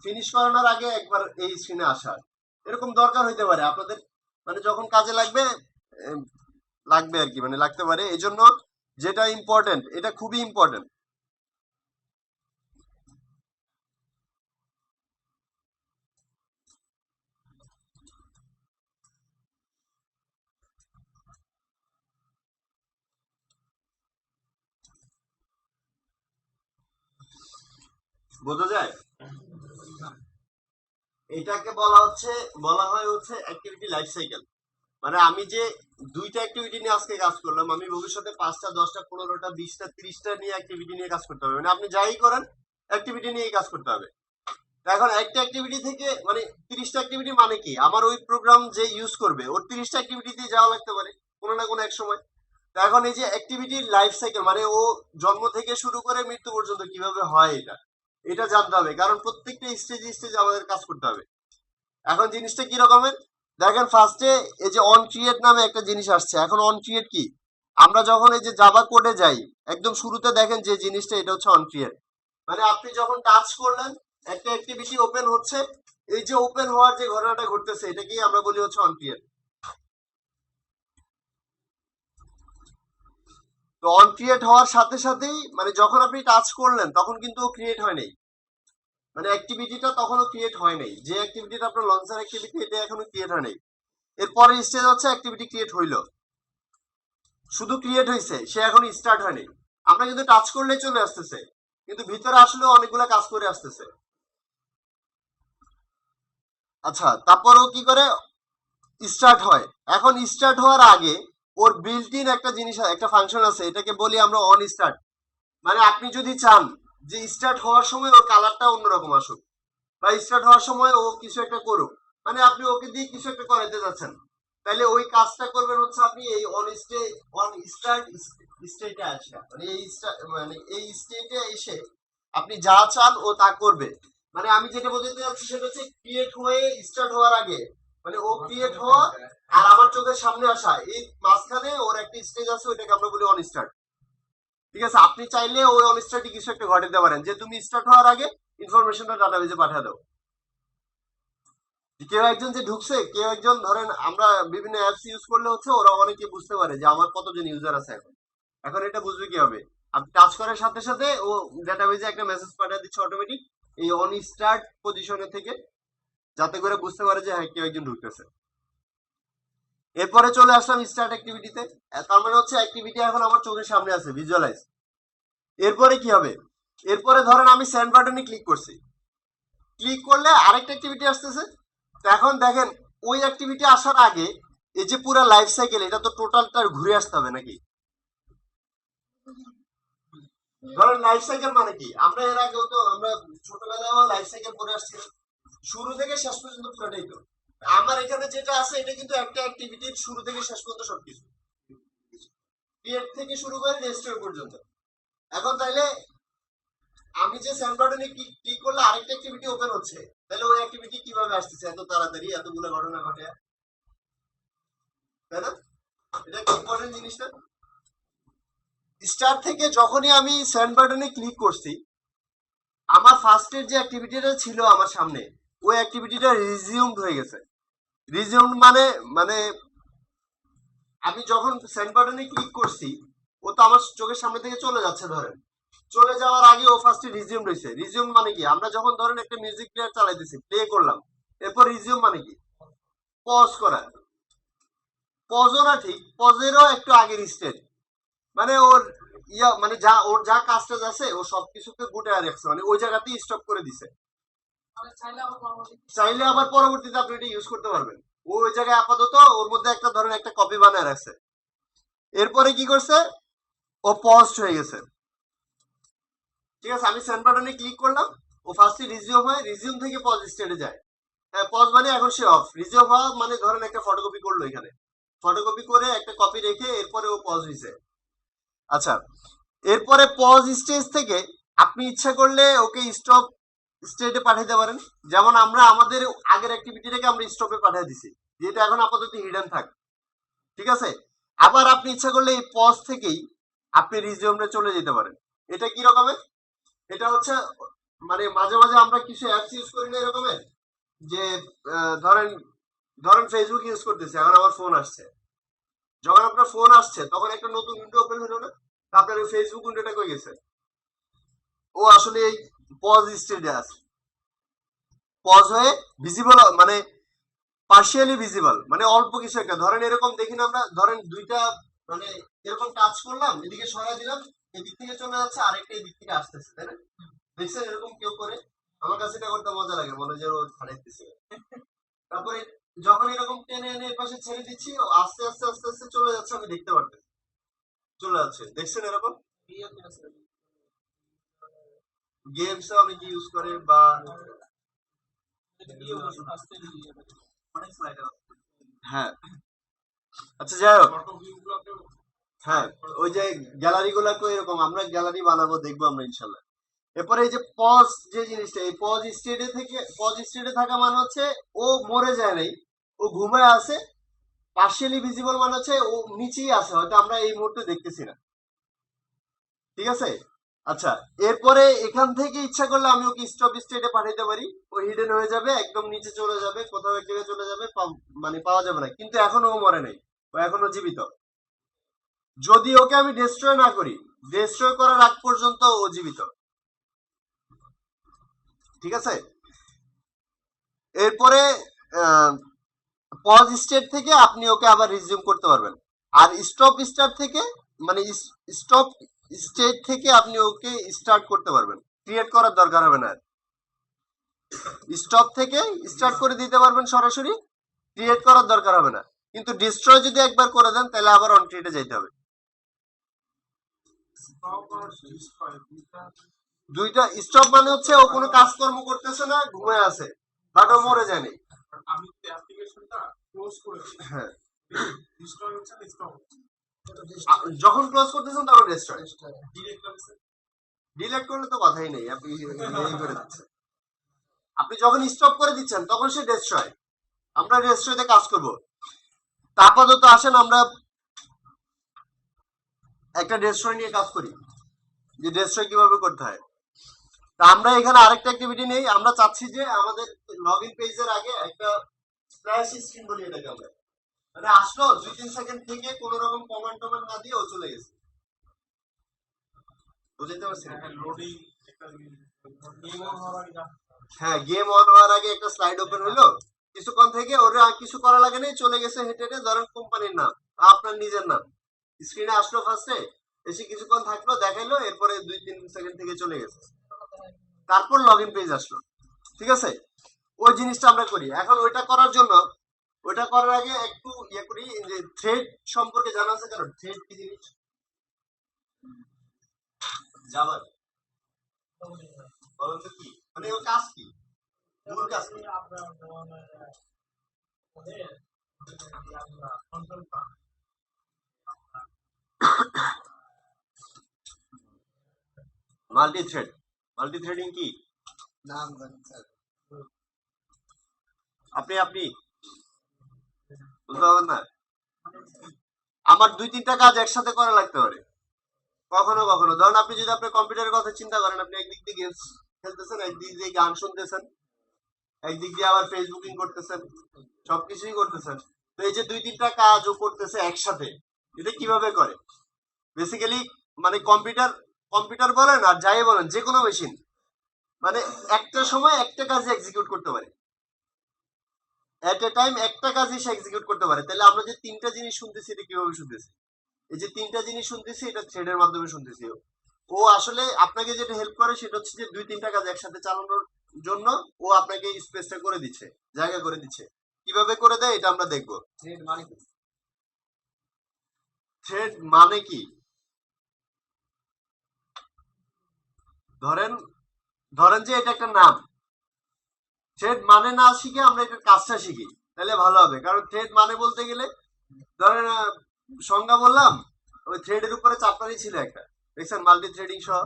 ফিনিশ করানোর আগে একবার এই স্ক্রিনে আসার, এরকম দরকার হইতে পারে আপনাদের, মানে যখন কাজে লাগবে লাগবে আর কি, মানে লাগতে পারে। এই জন্য যেটা ইম্পর্টেন্ট, এটা খুবই ইম্পর্টেন্ট। বোঝা যায়? এটাকে বলা হয় হচ্ছে অ্যাক্টিভিটি লাইফ সাইকেল। মানে আমি যে 2টা অ্যাক্টিভিটি নিয়ে আজকে কাজ করলাম, আমি ভবিষ্যতে 5টা 10টা 15টা 20টা 30টা নিয়ে অ্যাক্টিভিটি নিয়ে কাজ করতে হবে। মানে আপনি যাই করেন অ্যাক্টিভিটি নিয়ে কাজ করতে হবে। এখন একটা অ্যাক্টিভিটি থেকে মানে 30টা অ্যাক্টিভিটি মানে কি, আমার ওই প্রোগ্রাম যে ইউজ করবে ওর 30টা অ্যাক্টিভিটিতে যাওয়া লাগতে পারে কোনো না কোনো এক সময়। তো এখন এই যে অ্যাক্টিভিটির লাইফ সাইকেল মানে ও জন্ম থেকে শুরু করে মৃত্যু পর্যন্ত কিভাবে হয় এটা জানতে হবে, কারণ প্রত্যেকটা স্টেজে স্টেজে আমাদের কাজ করতে হবে। এখন জিনিসটা কি রকমের দেখেন, ফার্স্টে এই যে অন ক্রিয়েট নামে একটা জিনিস আসছে। এখন অন ক্রিয়েট কি, আমরা যখন এই যে জাভা কোডে যাই একদম শুরুতে দেখেন যে জিনিসটা, এটা হচ্ছে অন ক্রিয়েট। মানে আপনি যখন টাচ করলেন একটা অ্যাক্টিভিটি ওপেন হচ্ছে, এই যে ওপেন হওয়ার যে ঘটনাটা ঘটতেছে এটাকেই আমরা বলি হচ্ছে অন ক্রিয়েট। তো অন ক্রিয়েট হওয়ার সাথে সাথেই মানে যখন আপনি টাচ করলেন তখন কিন্তু ক্রিয়েট হয় নাই, মানে অ্যাক্টিভিটিটা তখনও ক্রিয়েট হয় নাই। যে অ্যাক্টিভিটিটা আপনার লঞ্চার অ্যাক্টিভিটি এটা এখনো ক্রিয়েট হয় নাই। এরপরে স্টেজ হচ্ছে অ্যাক্টিভিটি ক্রিয়েট হইলো, শুধু ক্রিয়েট হয়েছে, সে এখনো স্টার্ট হয়নি। আমরা কিন্তু টাচ করলেই চলে আসতেছে, কিন্তু ভিতরে আসলেও অনেকগুলা কাজ করে আসতেছে। আচ্ছা, তারপরও কি করে স্টার্ট হয়। এখন স্টার্ট হওয়ার আগে ওর বিল্ট ইন একটা জিনিস একটা ফাংশন আছে, এটাকে বলি আমরা অন স্টার্ট। মানে আপনি যদি চান যে স্টার্ট হওয়ার সময় ওর কালারটা অন্যরকম আসুক বা স্টার্ট হওয়ার সময় ও কিছু একটা করুক, মানে আপনি ওকে দিয়ে কিছু একটা করাইতে যাচ্ছেন, তাহলে ওই কাজটা করবেন হচ্ছে আপনি এই অন স্টার্ট স্টেটে আসা, মানে মানে এই স্টেটে এসে আপনি যা চান ও তা করবে। মানে আমি যেটা বলতে চাচ্ছি সেটা হচ্ছে ক্রিয়েট হয়ে স্টার্ট হওয়ার আগে, মানে ও ক্রিয়েট হওয়া আর আমার চোখের সামনে আসা, এই মাঝখানে ওর একটা স্টেজ আছে, ওইটাকে আমরা বলি অন স্টার্ট। ঠিক আছে, আপনি চাইলে ওই অন স্টার্টে কিছু একটা ঘটাতে পারেন, যে তুমি স্টার্ট হওয়ার আগে ইনফরমেশনটা ডাটাবেজে পাঠিয়ে দাও। কেউ একজন যে ঢুকছে, কেউ একজন ধরেন আমরা বিভিন্ন অ্যাপস ইউজ করলে হচ্ছে ওরা অনেকে বুঝতে পারে যে আমার কতজন ইউজার আছে। এখন এখন এটা বুঝবে কি হবে, আপনি টাচ করার সাথে সাথে ও ডাটাবেজে একটা মেসেজ পাঠিয়ে দিচ্ছে অটোমেটিক এই অন স্টার্ট পজিশনে থেকে, যাতে করে বুঝতে পারে যে হ্যাঁ কেউ একজন ঢুকতেছে। এরপরে চলে আসলাম স্টার্ট অ্যাক্টিভিটিতে। তার মানে হচ্ছে অ্যাক্টিভিটি এখন আমার চোখের সামনে আছে, ভিজুয়ালাইজ। এরপরে কি হবে, এরপরে ধরেন আমি সেন্ড বাটনে ক্লিক করছি, ক্লিক করলে আরেকটা অ্যাক্টিভিটি আসতেছে। তো এখন দেখেন ওই অ্যাক্টিভিটি আসার আগে এই যে পুরো লাইফ সাইকেল, এটা তো টোটালটা ঘুরে আসতে হবে নাকি। ধরেন লাইফ সাইকেল মানে কি, আমরা এর আগেও তো আমরা ছোটবেলায় লাইফ সাইকেল পড়ে আসছি, শুরু থেকে শেষ পর্যন্ত পুরোটাই। তো আমার এখানে যেটা আছে এটা কিন্তু একটা অ্যাক্টিভিটির শুরু থেকে শেষ পর্যন্ত সবকিছু, ক্রিয়েট থেকে শুরু করে রেজিস্টার পর্যন্ত। এখন তাইলে আমি যে সেন্ড বাটনে ক্লিক করলে আরেকটা অ্যাক্টিভিটি ওপেন হচ্ছে, তাহলে ওই অ্যাক্টিভিটি কিভাবে আসতেছে এত তাড়াতাড়ি, এতগুলো ঘটনা ঘটে, তাই না? এটা কি ইম্পর্টেন্ট জিনিসটা। স্টার্ট থেকে যখনই আমি সেন্ড বাটনে ক্লিক করছি, আমার ফার্স্টের যে অ্যাক্টিভিটিটা ছিল আমার সামনে, ওই অ্যাক্টিভিটিটা রিজিউমড হয়ে গেছে। রিজিউমড মানে মানে আমি যখন সেন্ড বাটনে ক্লিক করছি ও তো আমার চোখের সামনে থেকে চলে যাচ্ছে, ধরেন চলে যাওয়ার আগে ও ফার্স্টে রিজিউম রয়েছে। রিজিউম মানে কি, আমরা যখন ধরেন একটা মিউজিক প্লেয়ার চালাইতেছি, প্লে করলাম, এরপর রিজিউম মানে কি, পজ করা। পজও না, ঠিক পজেরও একটু আগের স্টেজ, মানে ওর মানে যা ওর যা কাজটা আছে ও সবকিছুকে গুটায় রাখছে, মানে ওই জায়গাতেই স্টপ করে দিছে। চাইলে আবার পরবর্তীতে আপনি এটা ইউজ করতে পারবেন। ও ওই জায়গায় আপাতত ওর মধ্যে একটা ধরেন একটা কপি বানায় রাখছে। এরপরে কি করছে, ও পজ হয়ে গেছে। ঠিক আছে, আমি সেন্ড বাটনে ক্লিক করলাম, ও ফার্স্টে রিজিউম হয়, রিজিউম থেকে পজ স্টেটে যায়। হ্যাঁ, পজ মানে এখন সে অফ। রিজিউম হওয়া মানে ধরেন একটা ফটোকপি করলো, এখানে ফটোকপি করে একটা কপি রেখে এরপরে ও পজ হয়েছে। আচ্ছা, এরপরে পজ স্টেজ থেকে আপনি ইচ্ছা করলে ওকে স্টপ স্টেটে পাঠাইতে পারেন। যেমন আমরা আমাদের আগের অ্যাক্টিভিটিটাকে আমরা স্টপে পাঠিয়ে দিছি, যেটা এখন আপাতত হিডেন থাক। ঠিক আছে, আবার আপনি ইচ্ছা করলে এই পজ থেকেই আপনি রিজিউমে চলে যেতে পারেন। এটা কি রকমের, এটা হচ্ছে মানে মাঝে মাঝে আমরা কিছু অ্যাপস ইউজ করি না এরকমের, যে ধরেন ধরেন ফেসবুক ইউজ করতেছে, এখন আমার ফোন আসছে, যখন আপনার ফোন আসছে তখন একটা নতুন উইন্ডো ওপেন হলো না, আপনার ওই ফেসবুক উইন্ডোটা কই গেছে, ও আসলে এই পজ স্টেজে আছে। পজ হয়ে ভিজিবল মানে পার্শিয়ালি ভিজিবল, মানে অল্প কিছু একটা, ধরেন এরকম দেখি না আমরা, ধরেন দুইটা মানে এরকম টাচ করলাম, এদিকে সরাই দিলাম, এদিক থেকে চলে যাচ্ছে, আরেকটা এদিক থেকে আসতেছে, তাই না? দেখছেন এরকম কেউ করে? আমার কাছে এটা করতে মজা লাগে, মনে হয় যেন ও ছাড়াইতেছে। তারপরে যখন এরকম টেনে এনে এর পাশে ছেড়ে দিচ্ছি ও আস্তে আস্তে আস্তে আস্তে চলে যাচ্ছে, আমি দেখতে পারতেছি চলে যাচ্ছে। দেখছেন এরকম গেমস অনেক ইউজ করে বা অনেক স্লাইডার। হ্যাঁ, আচ্ছা যাই হোক, হ্যাঁ ওই যে গ্যালারি গুলাকে এরকম আমরা গ্যালারি বানাবো, দেখবো আমরা ইনশাল্লাহ। এরপরে এই যে পজ যে জিনিসটা, এই পজ স্টেটে থাকা মানে হচ্ছে ও মরে যায় নাই, ও ঘুমায় আছে। পার্শিয়ালি ভিজিবল মানে হচ্ছে ও নিচেই আছে, হয়তো আমরা এই মুহূর্তে দেখতেছি না। ঠিক আছে, আচ্ছা এরপরে এখান থেকে ইচ্ছা করলে আমি ওকে স্টপ স্টেটে পাঠাইতে পারি, ও হিডেন হয়ে যাবে, একদম নিচে চলে যাবে, কোথাও এক জায়গায় চলে যাবে, মানে পাওয়া যাবে না, কিন্তু এখনো ও মরে নাই, ও এখনো জীবিত। যদি ওকে আমি ডিস্ট্রয় না করি, ডিস্ট্রয় করার আগ পর্যন্ত ও জীবিত। ঠিক আছে, এরপরে পজ স্টেট থেকে আপনি ওকে আবার রিজিউম করতে পারবেন। আর স্টপ স্টার্ট থেকে মানে স্টপ স্টেট থেকে আপনি ওকে স্টার্ট করতে পারবেন, ক্রিয়েট করার দরকার হবে না। স্টপ থেকে স্টার্ট করে দিতে পারবেন সরাসরি, ক্রিয়েট করার দরকার হবে না। কিন্তু ডিস্ট্রয় যদি একবার করে দেন তাহলে আবার অন ক্রিয়েটে যাইতে হবে। দুইটা স্টপ মানে হচ্ছে ও কোনো কাজকর্ম করতেছে না, ঘুমায় আছে, বাট ও মরে যায়নি। আমি অ্যাপ্লিকেশনটা ক্লোজ করেছি, হ্যাঁ, ডিস্ট্রয় হচ্ছে না, স্টপ যখন ক্লোজ করতেছেন তখন ডিস্ট্রয়। ডিরেক্ট করছে। ডিলেট করলে তো কথাই নেই, আপনি এই করে দিচ্ছেন। আপনি যখন স্টপ করে দিচ্ছেন তখন সে ডিস্ট্রয়, আমরা ডিস্ট্রয়তে কাজ করব। তা আপাতত আসেন আমরা একটা ডিস্ট্রয় নিয়ে কাজ করি, যে ডিস্ট্রয় কিভাবে করতে হয়। তা আমরা এখানে আরেকটা অ্যাক্টিভিটি নেই, আমরা চাচ্ছি যে আমাদের লগইন পেজের আগে একটা স্প্ল্যাশ স্ক্রিন বলি এটাকে আমরা, মানে আসলো 2-3 সেকেন্ড থেকে কোনো রকম কমান্ড টমান্ড না দিয়ে ও চলে গেছে। বুঝতে পারছেন? লোডিং একটা গেম অন হওয়ার আগে হ্যাঁ, গেম অন হওয়ার আগে একটা স্লাইড ওপেন হলো, কিছুক্ষণ থেকে ওরা কিছু করা লাগে নাই, চলে গেছে হেঁটে হেঁটে, ধরেন কোম্পানির নাম বা আপনার নিজের নাম স্ক্রিনে আসলো ফার্স্টে, এসে কিছুক্ষণ থাকলো, দেখাইলো, এরপরে 2-3 সেকেন্ড থেকে চলে গেছে, তারপর লগ ইন পেজ আসলো। ঠিক আছে, ওই জিনিসটা আমরা করি। এখন ওইটা করার জন্য, ওইটা করার আগে একটু ইয়ে করি, যে থ্রেড সম্পর্কে জানা আছে কারণ? থ্রেড কি জিনিস? জাভার বলেন তো কি, মানে ওর কাজ কি, মূল কাজ কি? মাল্টি থ্রেড, মাল্টি থ্রেডিং কি? নাম জানি স্যার, আপনি আপনি বুঝতে পারবেন না। আমার 2-3টা কাজ একসাথে করা লাগতে পারে কখনো কখনো। ধরুন আপনি যদি আপনার কম্পিউটারের কথা চিন্তা করেন, আপনি একদিক দিয়ে গেমস খেলতেছেন, একদিক দিয়ে গান শুনতেছেন, একদিক দিয়ে আবার ফেসবুকিং করতেছেন, সবকিছুই করতেছেন। তো এই যে 2-3টা কাজও করতেছে একসাথে, এটা কিভাবে করে? বেসিক্যালি মানে কম্পিউটার, কম্পিউটার বলেন আর যাই বলেন, যে কোনো মেশিন মানে একটা সময় একটা কাজ এক্সিকিউট করতে পারে, এট এ টাইম একটা কাজই সে এক্সিকিউট করতে পারে। তাহলে আমরা যে 3টা জিনিস শুনতেছি এটা কিভাবে শুনতেছি? এই যে 3টা জিনিস শুনতেছি এটা থ্রেডের মাধ্যমে শুনতেছি। ও আসলে আপনাকে যেটা হেল্প করে সেটা হচ্ছে যে 2-3টা কাজ একসাথে চালানোর জন্য ও আপনাকে স্পেসটা করে দিচ্ছে, জায়গা করে দিচ্ছে। কিভাবে করে দেয় এটা আমরা দেখবো। থ্রেড মানে কি? থ্রেড মানে কি, ধরেন ধরেন যে এটা একটা নাম, থ্রেড মানে না শিখে আমরা এটার কাজটা শিখি, তাহলে ভালো হবে। কারণ থ্রেড মানে বলতে গেলে ধরেন সংজ্ঞা বললাম, ওই থ্রেডের উপরে চাপটারই ছিল একটা, দেখছেন মাল্টি থ্রেডিং সহ,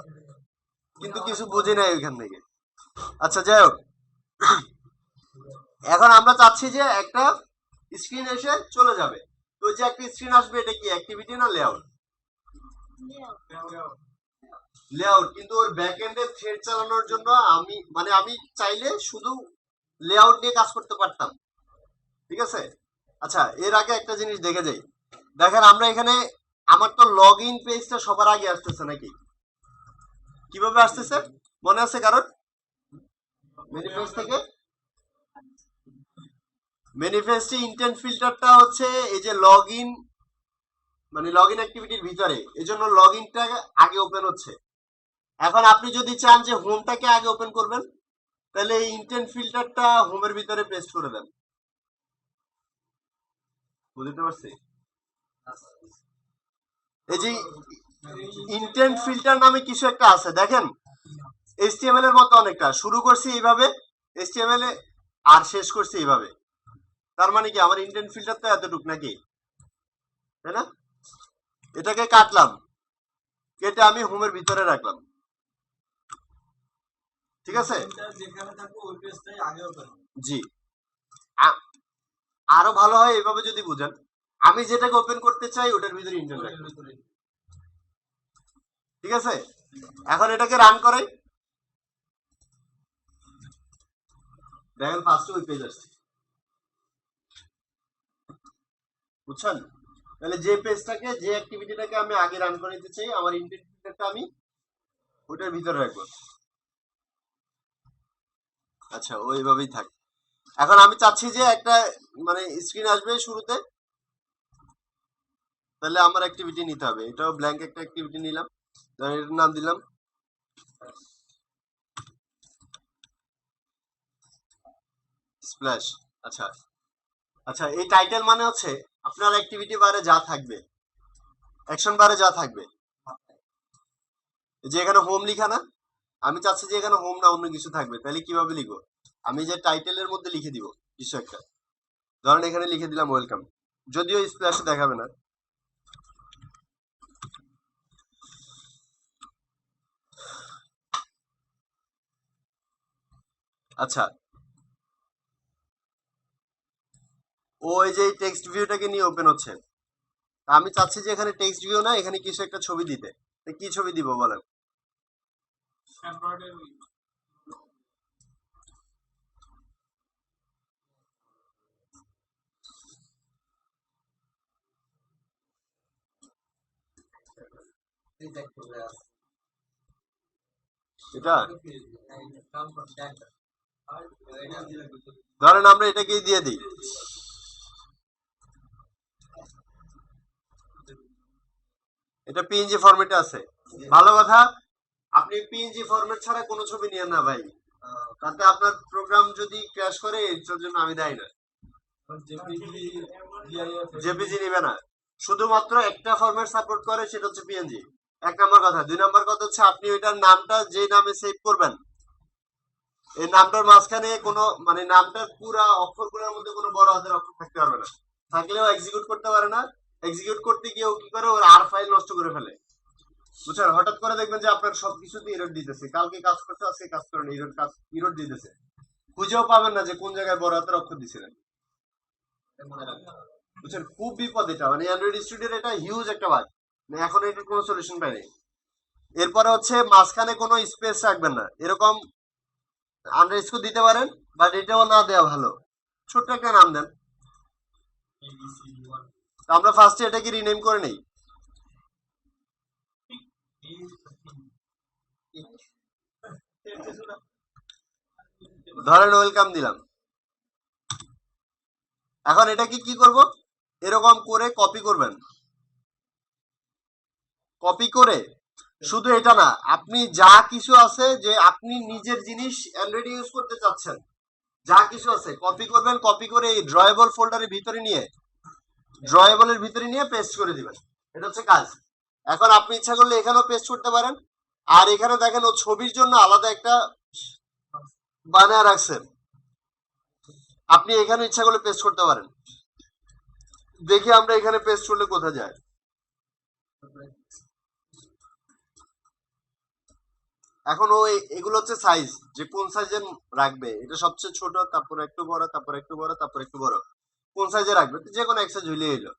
কিন্তু কিছু বুঝি নাই ওইখান থেকে। আচ্ছা যাই হোক, এখন আমরা চাচ্ছি যে একটা স্ক্রিন এসে চলে যাবে। তো যে একটা স্ক্রিন আসবে এটা কি অ্যাক্টিভিটি না লেআউট? লেআউট। কিন্তু ওর ব্যাক এন্ডে থ্রেড চালানোর জন্য আমি মানে আমি চাইলে শুধু লেআউট নিয়ে কাজ করতে পারতাম। ঠিক আছে, আচ্ছা এর আগে একটা জিনিস দেখে যাই। দেখেন আমরা এখানে, আমার তো লগ ইন পেজটা সবার আগে আসতেছে নাকি? কিভাবে আসতেছে মনে আছে কারণ? ম্যানিফেস্ট থেকে, ম্যানিফেস্টে ইন্টেন্ট ফিল্টারটা হচ্ছে এই যে লগ ইন, মানে লগ ইন অ্যাক্টিভিটির ভিতরে, এজন্য লগ ইনটা আগে ওপেন হচ্ছে। এখন আপনি যদি চান যে হোমটাকে আগে ওপেন করবেন, তাহলে এই ইন্টেন্ট ফিল্টারটা হোমের ভিতরে পেস্ট করে দেন। বুঝতে পারছি? এই যে ইন্টেন্ট ফিল্টার নামে কিছু একটা আছে দেখেন, HTML এর মতো অনেকটা। শুরু করছি এইভাবে HTML এ আর শেষ করছি এইভাবে। তার মানে কি আমার ইন্টেন্ট ফিল্টার তো এতটুক নাকি, তাই না? এটাকে কাটলাম, কেটে আমি হোমের ভিতরে রাখলাম, ঠিক আছে? যেখানে থাকবে ওই পেজটাই আগে ওপেন হবে। জি, আরো ভালো হয় এভাবে যদি বুঝেন, আমি যেটাকে ওপেন করতে চাই ওটার ভিতরে ইন্টেন্ট রাখবো, ঠিক আছে? এখন এটাকে রান করাই, দেখেন ফার্স্টে ওই পেজ আসছে, বুঝছেন? তাহলে যে পেজটাকে, যে অ্যাক্টিভিটিটাকে আমি আগে রান করে নিতে চাই, আমার ইন্টেন্ট ফিল্টারটা আমি ওটার ভিতরে রাখবো। আচ্ছা, ওইভাবেই থাক। এখন আমি চাচ্ছি যে একটা মানে স্ক্রিন আসবে শুরুতে, তাহলে আমার অ্যাক্টিভিটি নিতে হবে। এটাও ব্ল্যাঙ্ক একটা অ্যাক্টিভিটি নিলাম, এটার নাম দিলাম স্প্ল্যাশ। আচ্ছা আচ্ছা, এই টাইটেল মানে হচ্ছে আপনার অ্যাক্টিভিটি বারে যা থাকবে, অ্যাকশন বারে যা থাকবে, যে এখানে হোম লিখা না, আমি চাচ্ছি যে এখানে হোম না অন্য কিছু থাকবে। তাহলে কিভাবে লিখবো? আমি যে টাইটেলের মধ্যে লিখে দিব কিছু একটা, ধরেন এখানে লিখে দিলাম ওয়েলকাম, যদিও স্প্ল্যাশে দেখাবে না। আচ্ছা, ওই যে টেক্সট ভিউটাকে নিয়ে ওপেন হচ্ছে, আমি চাচ্ছি যে এখানে টেক্সট ভিউ না, এখানে কিছু একটা ছবি দিতে। কি ছবি দিব বলেন? এটা ধরেন আমরা এটাকেই দিয়ে দিই, এটা পিএনজি ফরম্যাটে আছে। ভালো কথা, আপনি পিএনজি ফরম্যাট ছাড়া কোনো ছবি নিয়েন না ভাই, তাতে আপনার প্রোগ্রাম যদি ক্র্যাশ করে এটার জন্য আমি দায়ী না। জেপিজি নিবে না, শুধুমাত্র একটা ফরম্যাট সাপোর্ট করে, সেটা হচ্ছে পিএনজি। এক নাম্বার কথা। দুই নাম্বার কথা হচ্ছে আপনি ওইটার নামটা যে নামে সেভ করবেন, এই নামটার মাঝখানে কোনো মানে নামটার পুরা অক্ষরগুলোর মধ্যে কোনো বড় হাতের অক্ষর থাকতে পারবে না, থাকলেও এক্সিকিউট করতে পারে না। এক্সিকিউট করতে গিয়ে ও কি করে, ওর আর ফাইল নষ্ট করে ফেলে, বুঝছেন? হঠাৎ করে দেখবেন যে আপনার সবকিছুতে এরর দিতেছে, কালকে কাজ করতে আজকে কাজ করেন, এরর দিতেছে, খুঁজেও পাবেন না যে কোন জায়গায় বড় হাতের অক্ষর দিছিলেন, বুঝছেন? খুব বিপদ এটা, মানে অ্যান্ড্রয়েড স্টুডিওর এটা হিউজ একটা বাগ, মানে এখন এটার কোনো সলিউশন পাইনি। এরপরে হচ্ছে মাঝখানে কোনো স্পেস রাখবেন না, এরকম আন্ডারস্কোর দিতে পারেন, বাট এটাও না দেওয়া ভালো, ছোট্ট একটা নাম দেন। তো আমরা ফার্স্টে এটাকে রিনেম করে নেই, ধরেন ওয়েলকাম দিলাম। এখন এটাকে কি করব, এরকম করে কপি করবেন, কপি করে শুধু এটা না, আপনি যা কিছু আছে যে আপনি নিজের জিনিস অ্যান্ড্রয়েডে ইউজ করতে চাচ্ছেন, যা কিছু আছে কপি করবেন, কপি করে এই ড্রয়েবল ফোল্ডারের ভিতরে নিয়ে, ড্রয়েবলের ভিতরে নিয়ে পেস্ট করে দিবেন, এটা হচ্ছে কাজ। এখন আপনি ইচ্ছা করলে এখানেও পেস্ট করতে পারেন, আর এখানে দেখেন ও ছবির জন্য আলাদা একটা বানায় রাখছেন, আপনি এখানে ইচ্ছা করলে পেস্ট করতে পারেন। দেখি আমরা এখানে পেস্ট করলে কোথায় যায়। এখন ও এগুলো হচ্ছে সাইজ, যে কোন সাইজের রাখবে, এটা সবচেয়ে ছোট, তারপর একটু বড়, তারপর একটু বড়, তারপর একটু বড়, কোন সাইজে রাখবে, যে কোনো এক সাইজ হইলে এলো,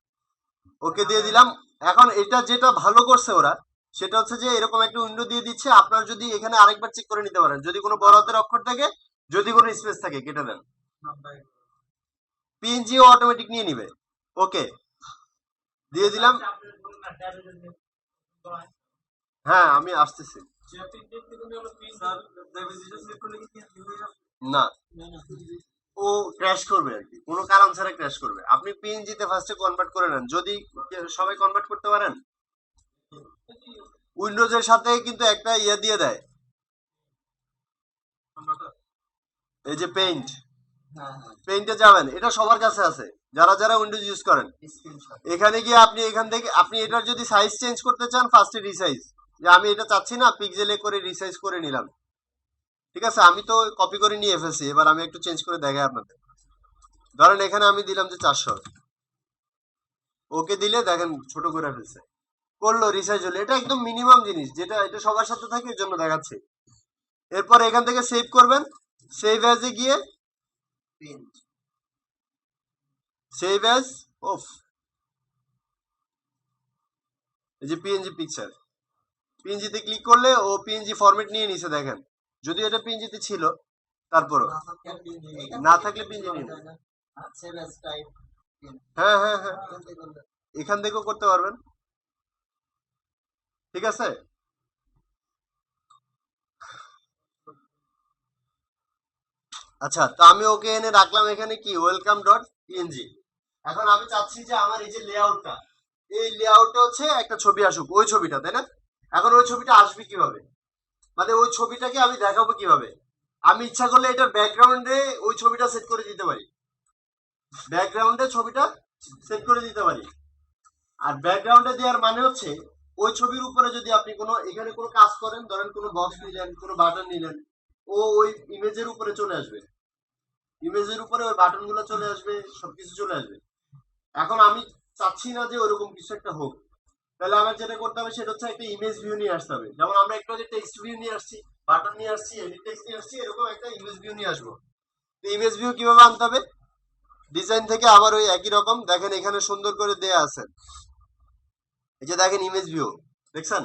ওকে দিয়ে দিলাম। এখন এটা যেটা ভালো করছে ওরা, সেটা হচ্ছে যে এরকম একটা উইন্ডো দিয়ে দিচ্ছে, আপনার যদি এখানে আরেকবার চেক করে নিতে পারেন, যদি কোনো বড় হাতের অক্ষর থাকে, যদি কোনো স্পেস থাকে কেটে দেন, পিএনজি অটোমেটিক নিয়ে নিবে। ওকে দিয়ে দিলাম। হ্যাঁ আমি আসতেছি। না, ও ক্র্যাশ করবে আর কি, কোনো কারণ ছাড়া ক্র্যাশ করবে। আপনি পিএনজি তে ফার্স্টে কনভার্ট করে নেন, যদি সবাই কনভার্ট করতে পারেন। উইন্ডোজ এর সাথে কিন্তু একটা দিয়ে দেয়, এই যে পেইন্ট, পেইন্টে যাবেন, এটা সবার কাছে আছে যারা যারা উইন্ডোজ ইউজ করেন। এখানে গিয়ে আপনি এখান থেকে আপনি এটার যদি সাইজ চেঞ্জ করতে চান, ফার্স্টে রিসাইজ, যে আমি এটা চাচ্ছি না, পিক্সেলে করে রিসাইজ করে নিলাম। ঠিক আছে, আমি তো কপি করে নিয়ে ফেলছি, এবার আমি একটু চেঞ্জ করে দেখাই আপনাদের। ধরেন এখানে আমি দিলাম যে 400, ওকে দিলে দেখেন ছোট করে ফেলছে, করলো রিসাইজ হলো। এটা একদম মিনিমাম জিনিস, যেটা এটা সবার সাথে থাকে, এর জন্য দেখাচ্ছে। এরপর এখান থেকে সেভ করবেন, সেভ অ্যাজে গিয়ে সেভ অ্যাজ অফ, এই যে পিএনজি পিকচার, পিএনজিতে ক্লিক করলে ও পিএনজি ফরম্যাট নিয়ে নিছে দেখেন, যদি এটা পিএনজিতে ছিল, তারপরও না থাকলে পিএনজি নিয়ে নেন। হ্যাঁ হ্যাঁ হ্যাঁ, এখান থেকেও করতে পারবেন। ঠিক আছে, আচ্ছা, তো আমি ওকে এনে রাখলাম এখানে কি ওয়েলকাম ডট পিএনজি। এখন আমি চাচ্ছি যে আমার এই যে লেআউটটা, এই লেআউটে হচ্ছে একটা ছবি আসুক, ওই ছবিটা, তাই না? এখন ওই ছবিটা আসবে কিভাবে, মানে ওই ছবিটাকে আমি দেখাবো কিভাবে? আমি ইচ্ছা করলে এটার ব্যাকগ্রাউন্ডে ওই ছবিটা সেট করে দিতে পারি, ব্যাকগ্রাউন্ডে ছবিটা সেট করে দিতে পারি। আর ব্যাকগ্রাউন্ডে দেওয়ার মানে হচ্ছে ওই ছবির উপরে যদি আপনি কোনো এখানে কোনো কাজ করেন, ধরেন কোনো বক্স নিলেন, কোনো বাটন নিলেন, ও ওই ইমেজের উপরে চলে আসবে, ইমেজের উপরে ওই বাটন গুলো চলে আসবে, সবকিছু চলে আসবে। এখন আমি চাচ্ছি না যে ওরকম কিছু একটা হোক, তাহলে আমার যেটা করতে হবে সেটা হচ্ছে একটা ইমেজ ভিউ নিয়ে আসতে হবে। যেমন আমরা একটা যে টেক্সট ভিউ নিয়ে আসছি, বাটন নিয়ে আসছি, এডিট টেক্সট নিয়ে আসছি, এরকম একটা ইমেজ ভিউ নিয়ে আসবো। তো ইমেজ ভিউ কিভাবে আনতে হবে? ডিজাইন থেকে আবার ওই একই রকম, দেখেন এখানে সুন্দর করে দেয়া আছে, এই যে দেখেন ইমেজ ভিউ, দেখছেন?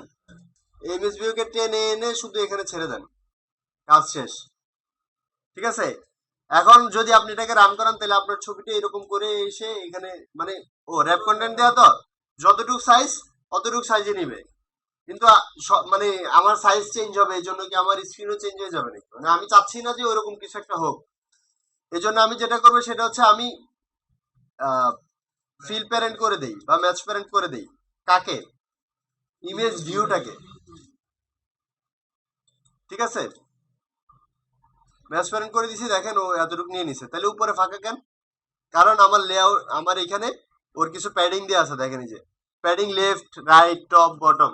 এই ইমেজ ভিউকে টেনে এনে শুধু এখানে ছেড়ে দেন, কাজ শেষ। ঠিক আছে, এখন যদি আপনি এটাকে রান করান, তাহলে আপনার ছবিটা এরকম করে এসে এখানে, মানে ও র্যাপ কন্টেন্ট দেওয়া, তো যতটুকু সাইজ অতটুকু সাইজে নিবে, কিন্তু মানে আমার সাইজ চেঞ্জ হবে, এই জন্য কি আমার স্ক্রিনও চেঞ্জ হয়ে যাবে নাকি? মানে আমি চাচ্ছি না যে ওইরকম কিছু একটা হোক। এই জন্য আমি যেটা করবো সেটা হচ্ছে আমি ফিল প্যারেন্ট করে দেই বা ম্যাচ প্যারেন্ট করে দেই। কাকে? ইমেজ ভিউটাকে। ঠিক আছে, ম্যাচ প্যারেন্ট করে দিছি, দেখেন ও এতটুকু নিয়ে নিছে, তাহলে উপরে ফাঁকা কেন? কারণ আমার লেআউট, আমার এখানে ওর কিছু প্যাডিং দিয়ে আছে, দেখেন এই যে padding, left right top bottom,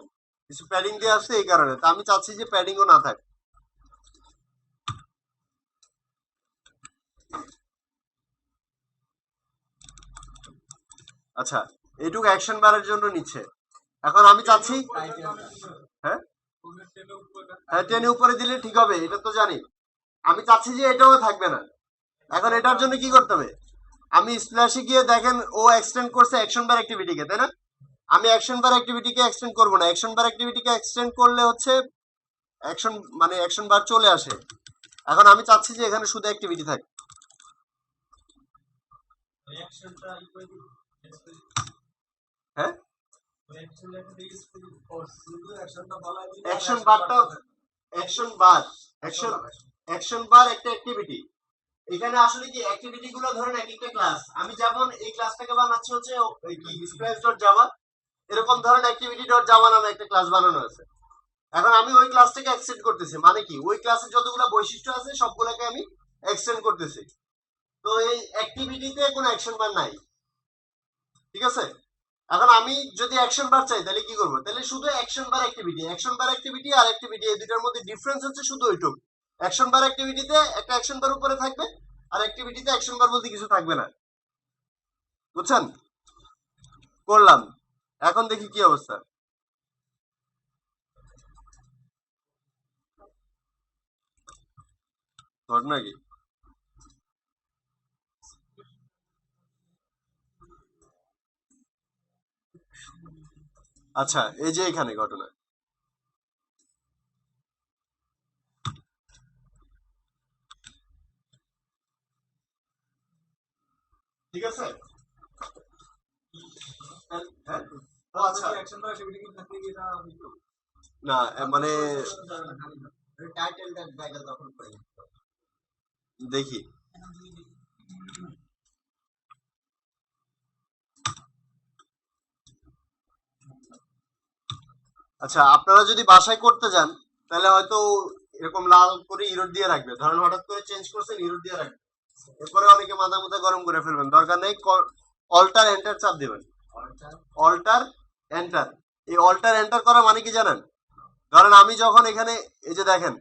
কিছু প্যাডিং দিয়ে আসছে, এই কারণে। তো আমি চাচ্ছি যে প্যাডিংও না থাক। আচ্ছা, এইটুকু অ্যাকশন বারের জন্য নিচ্ছে। এখন আমি চাচ্ছি, হ্যাঁ হ্যাঁ, টেনে উপরে দিলে ঠিক হবে, এটা তো জানি। আমি চাচ্ছি যে এটাও থাকবে না। এখন এটার জন্য কি করতে হবে? আমি স্প্ল্যাশে গিয়ে দেখেন ও এক্সটেন্ড করছে অ্যাকশন বার অ্যাক্টিভিটিকে, তাই না? আমি অ্যাকশন বার অ্যাক্টিভিটিকে এক্সটেন্ড করবো না। অ্যাকশন বার অ্যাক্টিভিটিকে এক্সটেন্ড করলে হচ্ছে অ্যাকশন, মানে অ্যাকশন বার চলে আসে। এখন আমি চাচ্ছি যে এখানে শুধু অ্যাক্টিভিটি থাকে। হ্যাঁ, অ্যাকশন বারটা, অ্যাকশন বার, অ্যাকশন বার একটা অ্যাক্টিভিটি। এখানে আসলে কি অ্যাক্টিভিটি গুলো ধরেন এক একটা ক্লাস, আমি যেমন এই ক্লাসটাকে বানাচ্ছি হচ্ছে কি স্প্ল্যাশ ডট জাভা, এরকম ধরেন অ্যাক্টিভিটি ডট জাভা নামে একটা ক্লাস বানানো আছে। এখন আমি ওই ক্লাসটাকে এক্সটেন্ড করতেছি, মানে কি ওই ক্লাসে যতগুলো বৈশিষ্ট্য আছে সবগুলোকে আমি এক্সটেন্ড করতেছি। তো এই অ্যাক্টিভিটিতে কোনো অ্যাকশন বার নাই। ঠিক আছে, এখন আমি যদি অ্যাকশন বার চাই, তাহলে কি করবো? তাহলে শুধু অ্যাকশন বার অ্যাক্টিভিটি, অ্যাকশন বার অ্যাক্টিভিটি আর অ্যাক্টিভিটি, এই দুটার মধ্যে ডিফারেন্স হচ্ছে শুধু ওইটুকু। অ্যাকশন বার অ্যাক্টিভিটিতে একটা অ্যাকশন বার উপরে থাকবে, আর অ্যাক্টিভিটিতে অ্যাকশন বার বলতে কিছু থাকবে না। বুঝছেন? করলাম, এখন দেখি কি অবস্থা। ঘটনা কি? আচ্ছা, এই যে এখানে ঘটনা, ঠিক আছে। হ্যাঁ? ও আচ্ছা, না মানে দেখি, আচ্ছা আপনারা যদি বাসায় করতে যান, তাহলে হয়তো এরকম লাল করে ইরোড দিয়ে রাখবে, ধরেন হঠাৎ করে চেঞ্জ করছেন, ইরোড দিয়ে রাখবে। এরপরে অনেকে মাথা মুথা গরম করে ফেলবেন, দরকার নেই। অল্টার এন্টার চাপ দেবেন, অল্টার এন্টার। এই অল্টার এন্টার করা মানে কি জানেন? কারণ আমি যখন এখানে এই যে দেখেন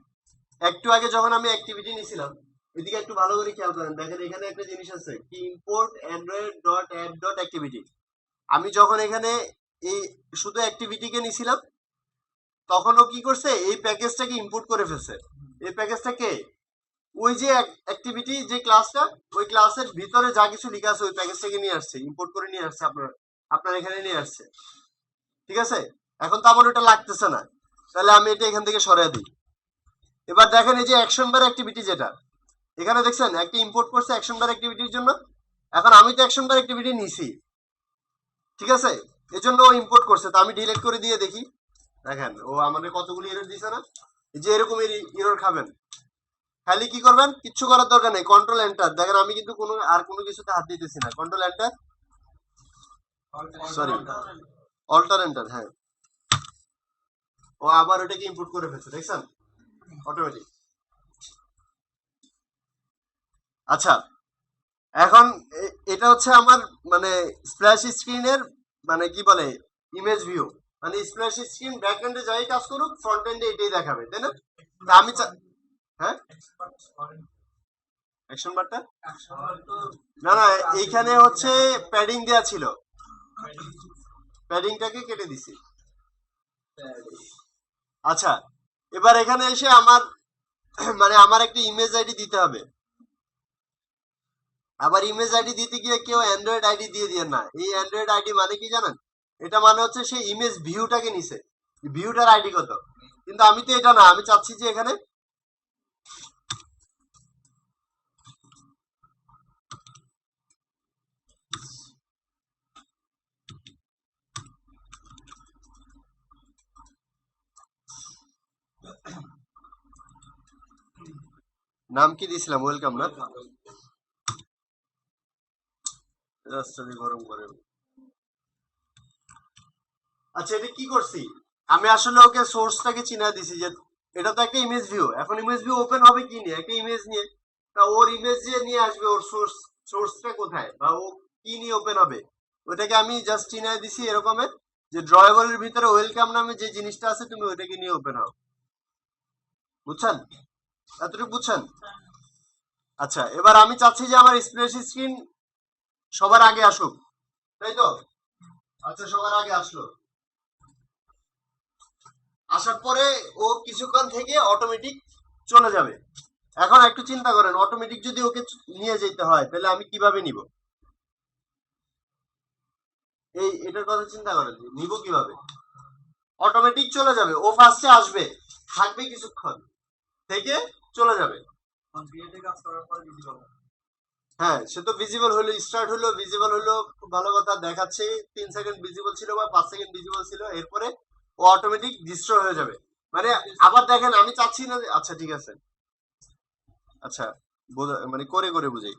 একটু আগে যখন আমি অ্যাক্টিভিটি নিছিলাম, এদিকে একটু ভালো করে খেয়াল করেন, দেখেন এখানে একটা জিনিস আছে কি import Android dot add dot activity. আমি যখন এখানে এই শুধু অ্যাক্টিভিটিকে নিছিলাম, তখনও কি করছে এই প্যাকেজটাকে ইম্পোর্ট করে ফেলছে। এই প্যাকেজটাকে ওই যে অ্যাক্টিভিটি যে ক্লাসটা, ওই ক্লাসের ভিতরে যা কিছু লেখা আছে ওই প্যাকেজটাকে নিয়ে আসছে, ইম্পোর্ট করে নিয়ে আসছে আপনার এখানে নিয়ে আসছে। ঠিক আছে, এখন তো আমার ওটা লাগতেছে না, তাহলে আমি এটা এখান থেকে সরিয়ে দিই। এবার দেখেন এই যে অ্যাকশন বার অ্যাক্টিভিটি যেটা এখানে দেখছেন একটা ইম্পোর্ট করছে অ্যাকশন বার অ্যাক্টিভিটির জন্য। এখন আমি তো অ্যাকশন বার অ্যাক্টিভিটি নিছি, ঠিক আছে, এজন্য ও ইম্পোর্ট করছে। তো আমি ডিলিট করে দিয়ে দেখি, দেখেন ও আমাদের কতগুলি এরর দিছে না। এই যে এরকম এরর খাবেন, খালি কি করবেন, কিচ্ছু করার দরকার নেই, কন্ট্রোল এন্টার। দেখেন আমি কিন্তু কোনো কিছুতে হাত দিতেছি না, control enter, sorry alt enter. হ্যাঁ, ও আবার ওটাকে ইম্পোর্ট করে ফেলছে, দেখছেন অটোমেটিক। আচ্ছা, এখন এটা হচ্ছে আমার মানে স্প্ল্যাশ স্ক্রিনের মানে কি বলে ইমেজ ভিউ। মানে স্প্ল্যাশ স্ক্রিন ব্যাক এন্ডে যাই কাজ করুক, ফ্রন্ট এন্ডে এটাই দেখাবে, তাই না? তা আমি হ্যাঁ, অ্যাকশন বারটা না না, এইখানে হচ্ছে প্যাডিং দেয়া ছিল, প্যাডিংটাকে কেটে দিছি। আচ্ছা, এবার এখানে এসে আমার মানে আমার একটা ইমেজ আইডি দিতে হবে। আবার ইমেজ আইডি দিতে গিয়ে কেউ অ্যান্ড্রয়েড আইডি দিয়ে দিয়ে না। এই অ্যান্ড্রয়েড আইডি মানে কি জানেন? এটা মানে হচ্ছে সেই ইমেজ ভিউটাকে নিছে, ভিউটার আইডি কত। কিন্তু আমি তো এটা না, আমি চাচ্ছি যে এখানে নাম কি দিয়েছিলাম, ওয়েলকাম না? গরম করে। আচ্ছা, এটা কি করছি আমি আসলে ওকে সোর্সটাকে চিনা দিছি যে এটা তো একটা ইমেজ ভিউ। এখন ইমেজ ভিউ ওপেন হবে কি নিয়ে? একটা ইমেজ নিয়ে। তা ওর ইমেজ যে নিয়ে আসবে, ওর সোর্সটা কোথায় বা ও কি নিয়ে ওপেন হবে, ওটাকে আমি জাস্ট চিনা দিছি এরকমের যে ড্রয়েবলের ভিতরে ওয়েলকাম নামে যে জিনিসটা আছে তুমি ওটাকে নিয়ে ওপেন হও। বুঝছেন? এতটুকু বুঝছেন? আচ্ছা, এবার আমি চাচ্ছি যে আমার স্প্ল্যাশ স্ক্রিন সবার আগে আসুক, তাই তো? আচ্ছা, সবার আগে আসলো, আসার পরে ও কিছুক্ষণ থেকে অটোমেটিক চলে যাবে। এখন একটু চিন্তা করেন, অটোমেটিক যদি ওকে নিয়ে যেতে হয় তাহলে আমি কিভাবে নিব? এটার কথা চিন্তা করেন, নিব কিভাবে? অটোমেটিক চলে যাবে, ও ফার্স্টে আসবে, থাকবে কিছুক্ষণ, থেকে চলে যাবে। হ্যাঁ, সে তো ভিজিবল হলো, স্টার্ট হলো, ভিজিবল হলো, খুব ভালো কথা দেখাচ্ছে 3 সেকেন্ড ভিজিবল ছিল বা 5 সেকেন্ড ভিজিবল ছিল, এরপরে ও অটোমেটিক ডিস্ট্রয় হয়ে যাবে। মানে আবার দেখেন আমি চাচ্ছি না আচ্ছা ঠিক আছে, আচ্ছা মানে করে করে বুঝাই।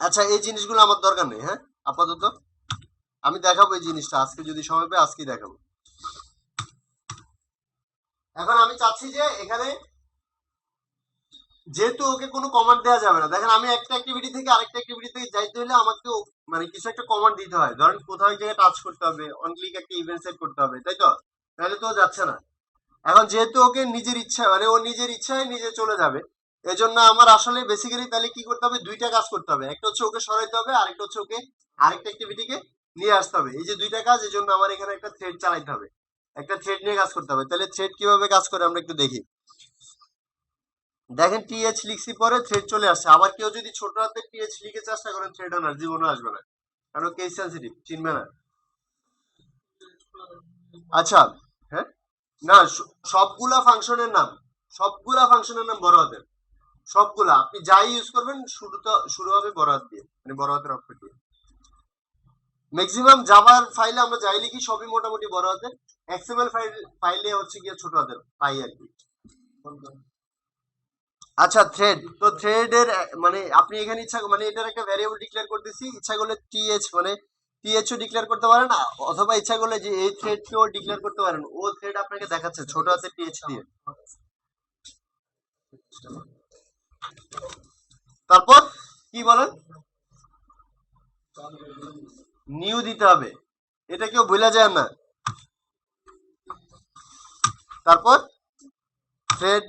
আচ্ছা, এই জিনিসগুলো আমার দরকার নেই, হ্যাঁ আপাতত আমি দেখাবো এই জিনিসটা আজকে, যদি সময় পাই আজকেই দেখাবো। এখন আমি চাচ্ছি যে এখানে যেহেতু ওকে কোনো কমান্ড দেওয়া যাবে না, দেখেন আমি একটা অ্যাক্টিভিটি থেকে আরেকটা অ্যাক্টিভিটিতে যাইতে হলে আমাকে মানে কিছু একটা কমান্ড দিতে হয়। ধরেন কোথাও এক জায়গায় টাচ করতে হবে, অন ক্লিক একটা ইভেন্ট সেট করতে হবে, তাই তো? তাহলে তো যাচ্ছে না। এখন যেহেতু ওকে নিজের ইচ্ছা মানে ও নিজের ইচ্ছায় নিজে চলে যাবে, এজন্য আমার আসলে বেসিক্যালি তাহলে কি করতে হবে, দুইটা কাজ করতে হবে। একটা হচ্ছে ওকে সরাইতে হবে, আরেকটা হচ্ছে ওকে আরেকটা অ্যাক্টিভিটিকে নিয়ে আসতে হবে। এই যে দুইটা কাজ, এই জন্য আমার এখানে একটা থ্রেড চালাইতে হবে, একটা থ্রেড নিয়ে কাজ করতে হবে। তাহলে থ্রেড কিভাবে কাজ করে আমরা একটু দেখি। দেখেন টিএইচ লিখছি, পরে থ্রেড চলে আসছে। আবার কেউ যদি ছোট হাতে টিএইচ লিখে চেষ্টা করেন, থ্রেড আনার জীবনও আসবে না, কারণ কেস সেন্সিটিভ, চিনবে না। আচ্ছা, হ্যাঁ, না সবগুলা ফাংশনের নাম, সবগুলা ফাংশনের নাম বড় হাতের, সবগুলা আপনি যাই ইউজ করবেন শুরু হবে বড় হাত দিয়ে, মানে বড় হাতের অক্ষর দিয়ে। ম্যাক্সিমাম জাভার ফাইলে আমরা যাই লিখি সবই মোটামুটি বড় হাতের। এক্সএমএল ফাইলে হচ্ছে গিয়ে ছোট হাতের পাই আর কি। আচ্ছা, থ্রেড তো থ্রেডের মানে আপনি এখানে ইচ্ছা মানে এটার একটা ভ্যারিয়েবল ডিক্লেয়ার করতেছি, ইচ্ছা করলে টিএইচ মানে টিএইচও ডিক্লেয়ার করতে পারেন, অথবা ইচ্ছা করলে যে এই থ্রেডকেও ডিক্লেয়ার করতে পারেন। ও থ্রেড আপনাকে দেখাচ্ছে ছোট হাতের টিএইচ দিয়ে। তারপর কি বলেন, নিউ দিতে হবে, এটা কেউ ভুলে যায় না। তারপর থ্রেড,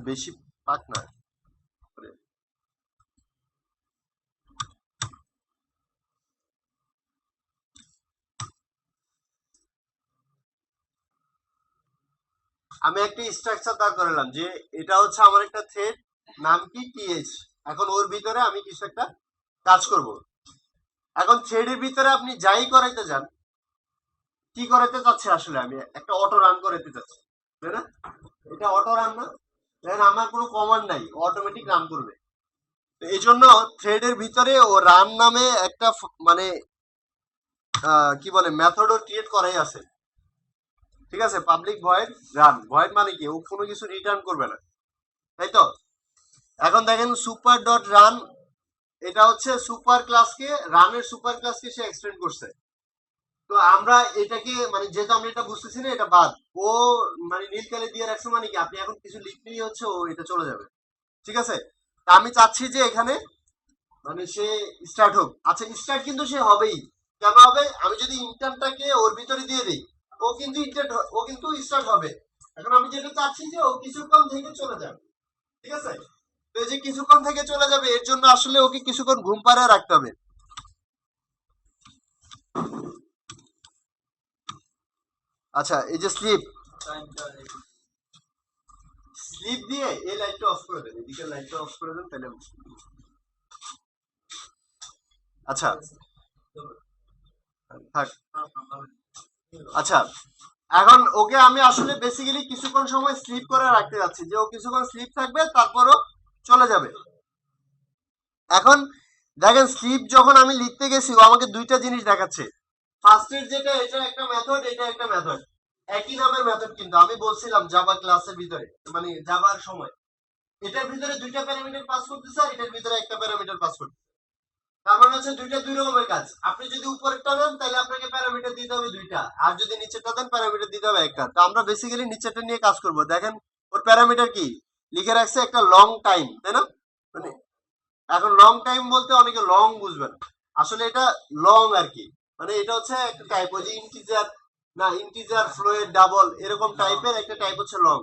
বেশি পাক না। আমি একটা স্ট্রাকচার দাঁড় করালাম যে এটা হচ্ছে আমার একটা থ্রেড, নাম কি টিএইচ। এখন ওর ভিতরে আমি কিছু একটা কাজ করব। এখন থ্রেডের ভিতরে আপনি যাই করাইতে যান, কি করাইতে চাচ্ছে আসলে আমি একটা অটো রান করাইতে চাচ্ছি, তাই না? এটা অটো রান না, দেখেন আমার কোনো কমান্ড নাই, অটোমেটিক রান করবে। তো এই জন্য থ্রেডের ভিতরে ও রান নামে একটা মানে কি বলে মেথড ও ক্রিয়েট করাই আছে, ঠিক আছে? পাবলিক ভয়েড রান, ভয়েড মানে কি ও কোনো কিছু রিটার্ন করবে না, তাই তো? এখন দেখেন সুপার ডট রান, এটা হচ্ছে সুপার ক্লাসকে, রানের সুপার ক্লাসকে সে এক্সটেন্ড করছে। তো আমরা এটাকে মানে যেহেতু আমরা এটা বুঝতেছি না, এটা বাদ। ও মানে নীল কালি দিয়ে রাখছে মানে কি আপনি এখন কিছু লিখলেই হচ্ছে ও এটা চলে যাবে, ঠিক আছে? তা আমি চাচ্ছি যে এখানে মানে সে স্টার্ট হোক। আচ্ছা স্টার্ট কিন্তু সে হবেই, কেন হবে? আমি যদি ইন্টারটাকে ওর ভিতরে দিয়ে দিই, ও কিন্তু ও কিন্তু স্টার্ট হবে। এখন আমি যেটা চাচ্ছি যে ও কিছুক্ষণ থেকে চলে যাবে, ঠিক আছে? তো এই যে কিছুক্ষণ থেকে চলে যাবে, এর জন্য আসলে ওকে কিছুক্ষণ ঘুম পাড়ায় রাখতে হবে। আচ্ছা এই যে স্লিপ, স্লিপ দিয়ে এই লাইটটা অফ করে দেন, এদিকে লাইটটা অফ করে দেন তাহলে। আচ্ছা থাক। আচ্ছা এখন ওকে আমি আসলে বেসিক্যালি কিছুক্ষণ সময় স্লিপ করে রাখতে যাচ্ছি, যে ও কিছুক্ষণ স্লিপ থাকবে তারপরও চলে যাবে। এখন দেখেন স্লিপ যখন আমি লিখতে গেছি ও আমাকে দুইটা জিনিস দেখাচ্ছে। ফার্স্টের যেটা, এটা একটা মেথড, এটা একটা মেথড, একই নামের মেথড, কিন্তু আমি বলছিলাম জাভা ক্লাসের ভিতরে মানে জাভার সময় এটার ভিতরে দুইটা প্যারামিটার পাস করতেছে আর এটার ভিতরে একটা প্যারামিটার পাস করতে। তার মানে হচ্ছে দুইটা দুই রকমের কাজ। আপনি যদি উপরেরটা দেন তাহলে আপনাকে প্যারামিটার দিতে হবে দুইটা, আর যদি নিচেরটা দেন প্যারামিটার দিতে হবে একটা। তো আমরা বেসিক্যালি নিচেরটা নিয়ে কাজ করব। দেখেন ওর প্যারামিটার কি লিখে রাখছে, একটা লং টাইম, তাই না? মানে এখন লং টাইম বলতে অনেকে লং বুঝবেন, আসলে এটা লং আর কি, মানে এটা হচ্ছে একটা টাইপ, ওই যে ইন্টিজার না, ইন্টিজার ফ্লোয়েড ডাবল এরকম টাইপের একটা টাইপ হচ্ছে লং।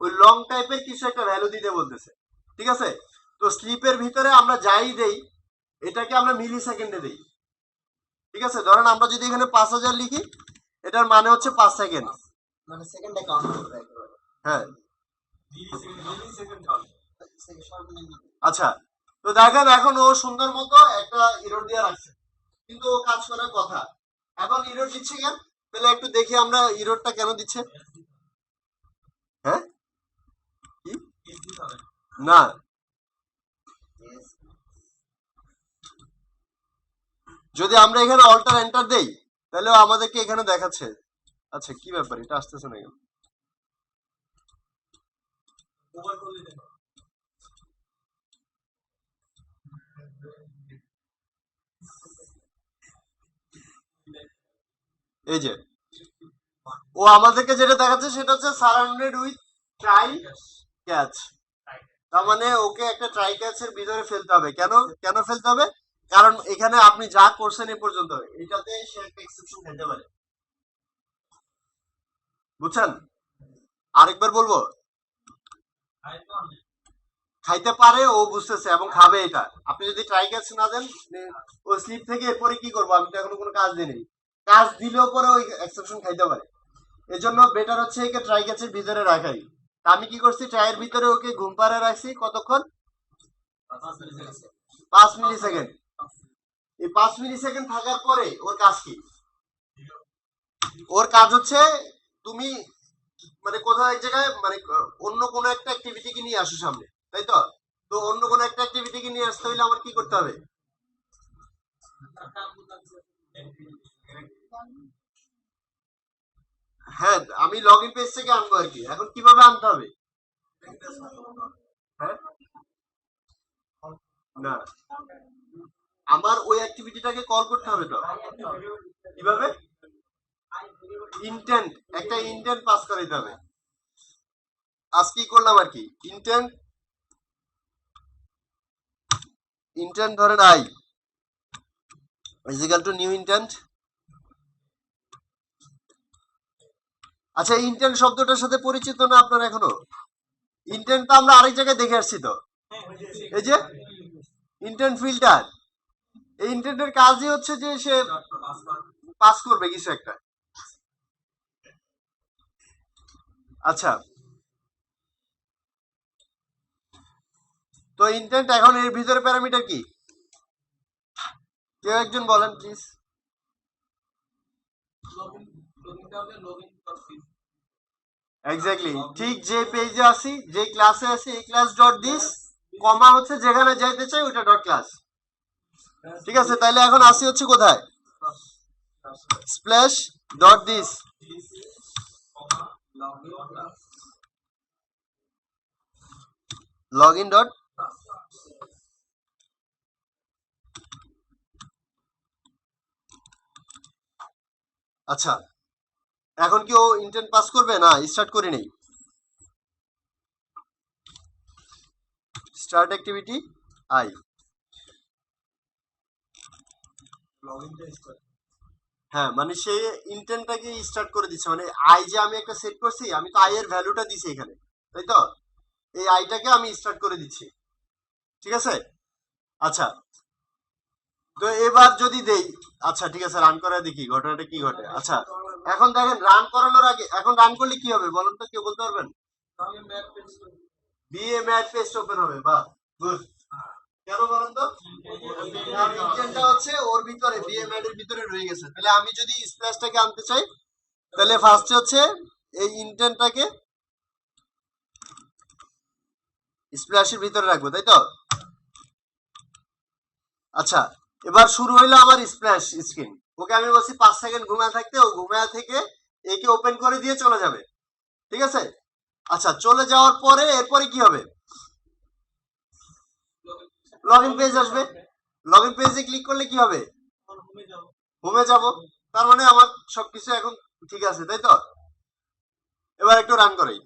ওই লং টাইপের কিছু একটা ভ্যালু দিতে বলতেছে, ঠিক আছে? তো স্লিপের ভিতরে আমরা যাই দেই এটাকে আমরা মিলি সেকেন্ডে দেই, ঠিক আছে? ধরেন আমরা যদি এখানে 5000 লিখি, এটার মানে হচ্ছে 5 সেকেন্ড, মানে সেকেন্ডে কাউন্ট করবে একেবারে। হ্যাঁ। মিলি সেকেন্ড কাউন্ট সর্বনিম্ন। আচ্ছা তো দেখেন এখন ও সুন্দর মতো একটা ইরোর দিয়ে রাখছে, কিন্তু ও কাজ করার কথা। এখন ইরোর দিচ্ছে কেন? তাহলে একটু দেখি আমরা ইরোরটা কেন দিচ্ছে। হ্যাঁ কি না, যদি আমরা এখানে অল্টার এন্টার দেই তাহলে ও আমাদেরকে এখানে দেখাচ্ছে। আচ্ছা কি ব্যাপার, এটা আসতেছে না কেন? এই যে ও আমাদেরকে যেটা দেখাচ্ছে সেটা হচ্ছে সারাউন্ডেড উইথ ট্রাই ক্যাচ। তার মানে ওকে একটা ট্রাই ক্যাচের ভিতরে ফেলতে হবে। কেন কেন ফেলতে হবে? কারণ এখানে আপনি যা করছেন এ পর্যন্ত এটাতে সে একটা এক্সেপশন খেতে পারে, বুঝছেন? আরেকবার বলবো, খাইতে পারে, ও বুঝতেছে এবং খাবে এটা। আপনি যদি ট্রাই ক্যাচ না দেন, ও স্লিপ থেকে এরপরে কি করবো, আমি তো এখনো কোনো কাজ দিইনি, কাজ দিলেও পরে ওই এক্সেপশন খাইতে পারে। এজন্য বেটার হচ্ছে একে ট্রাই ক্যাচের ভিতরে রাখাই। আমি কি করছি, ট্রাইয়ের ভিতরে ওকে ঘুম পাড়ায় রাখছি কতক্ষণ, 5 মিলি সেকেন্ড। এই 5 মিলি সেকেন্ড থাকার পরে ওর কাজ কি? ওর কাজ হচ্ছে তুমি মানে কোথাও এক জায়গায় মানে অন্য কোনো একটা অ্যাক্টিভিটিকে নিয়ে আসো সামনে, তাই তো? তো অন্য কোনো একটা অ্যাক্টিভিটিকে নিয়ে আসতে হলে আমার কি করতে হবে? হ্যাঁ আমি লগ ইন পেজ থেকে আনবো আর কি। এখন কিভাবে আনতে হবে? হ্যাঁ না, আমার ওই অ্যাক্টিভিটিটাকে কল করতে হবে তো। কিভাবে? ইন্টেন্ট, একটা ইন্টেন্ট পাস করাইতে হবে। আজ কি করলাম আর কি, ইন্টেন্ট ধরেন I is equal to new intent. আচ্ছা, ইন্টেন্ট শব্দটার সাথে পরিচিত না আপনার এখনো? ইন্টেন্ট তো আমরা আরেক জায়গায় দেখে আসছি তো, এই যে ইন্টেন্ট ফিল্টার। এই ইন্টেন্টের কাজই হচ্ছে যে সে পাস করবে কিছু একটা। আচ্ছা, তো ইন্টেন্ট এখন এর ভিতরে প্যারামিটার কি, কেউ একজন বলেন প্লিজ। এক্স্যাক্টলি, ঠিক যে পেজে আসি, যে ক্লাসে আছি, এই ক্লাস ডট দিস, কমা হচ্ছে যেখানে যাইতে চাই ওটা ডট ক্লাস। ঠিক আছে, তাইলে এখন আসি হচ্ছে কোথায়, splash dot this, log in dot. আচ্ছা, এখন কি ও ইন্টেন্ট পাস করবে? না, স্টার্ট করি নেই। স্টার্ট অ্যাক্টিভিটি আই, হ্যাঁ মানে সে ইন্টেন্টটাকে স্টার্ট করে দিচ্ছে, মানে আই যে আমি একটা সেট করছি, আমি তো আই এর ভ্যালুটা দিছি এখানে, তাই তো? এই আইটাকে আমি স্টার্ট করে দিচ্ছি, ঠিক আছে? আচ্ছা, তো এবার যদি দেই, আচ্ছা ঠিক আছে, রান করে দেখি ঘটনাটা কি ঘটে। আচ্ছা, এখন দেখেন রান করানোর আগে, এখন রান করলে কি হবে বলুন তো, কেউ বলতে পারবেন? বিএমএড পেস্ট ওপেন হবে, বাহ গুড। কেন বলেন তো? কারণ ইন্টেন্টটা হচ্ছে ওর ভিতরে, বিএমএড এর ভিতরে রয়ে গেছে। তাহলে আমি যদি স্প্ল্যাশটাকে আনতে চাই, তাহলে ফার্স্টে হচ্ছে এই ইন্টেন্টটাকে স্প্ল্যাশের ভিতরে রাখবো, তাই তো? আচ্ছা, এবার শুরু হইলো আমার স্প্ল্যাশ স্ক্রিন। ওকে আমি বলছি 5 সেকেন্ড ঘুমায় থাকতে, ও ঘুমায় থেকে একে ওপেন করে দিয়ে চলে যাবে, ঠিক আছে? আচ্ছা, চলে যাওয়ার পরে এরপরে কি হবে, লগ ইন পেজ আসবে। লগ ইন পেজে ক্লিক করলে কি হবে, হোমে যাব। তার মানে আমার সবকিছু এখন ঠিক আছে, তাই তো? এবার একটু রান করি।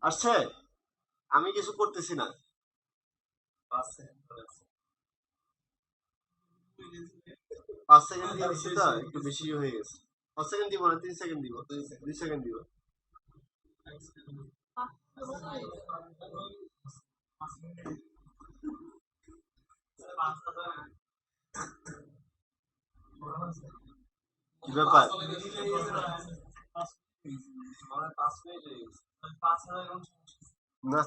আসছে, আমি কিছু করতেছি না। 5 সেকেন্ড দিয়ে দিচ্ছি তো, একটু বেশি হয়ে গেছে। 5 সেকেন্ড দিব না, 3 সেকেন্ড দিব, 2 সেকেন্ড দিব। কি ব্যাপার? না,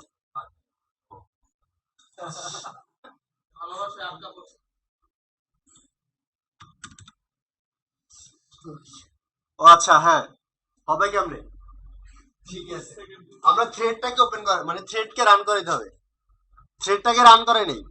ও আচ্ছা, হ্যাঁ হবে কেমনে, ঠিক আছে, আমরা থ্রেডটাকে ওপেন করে, মানে থ্রেডকে রান করাইতে হবে। থ্রেডটাকে রান করে নেই।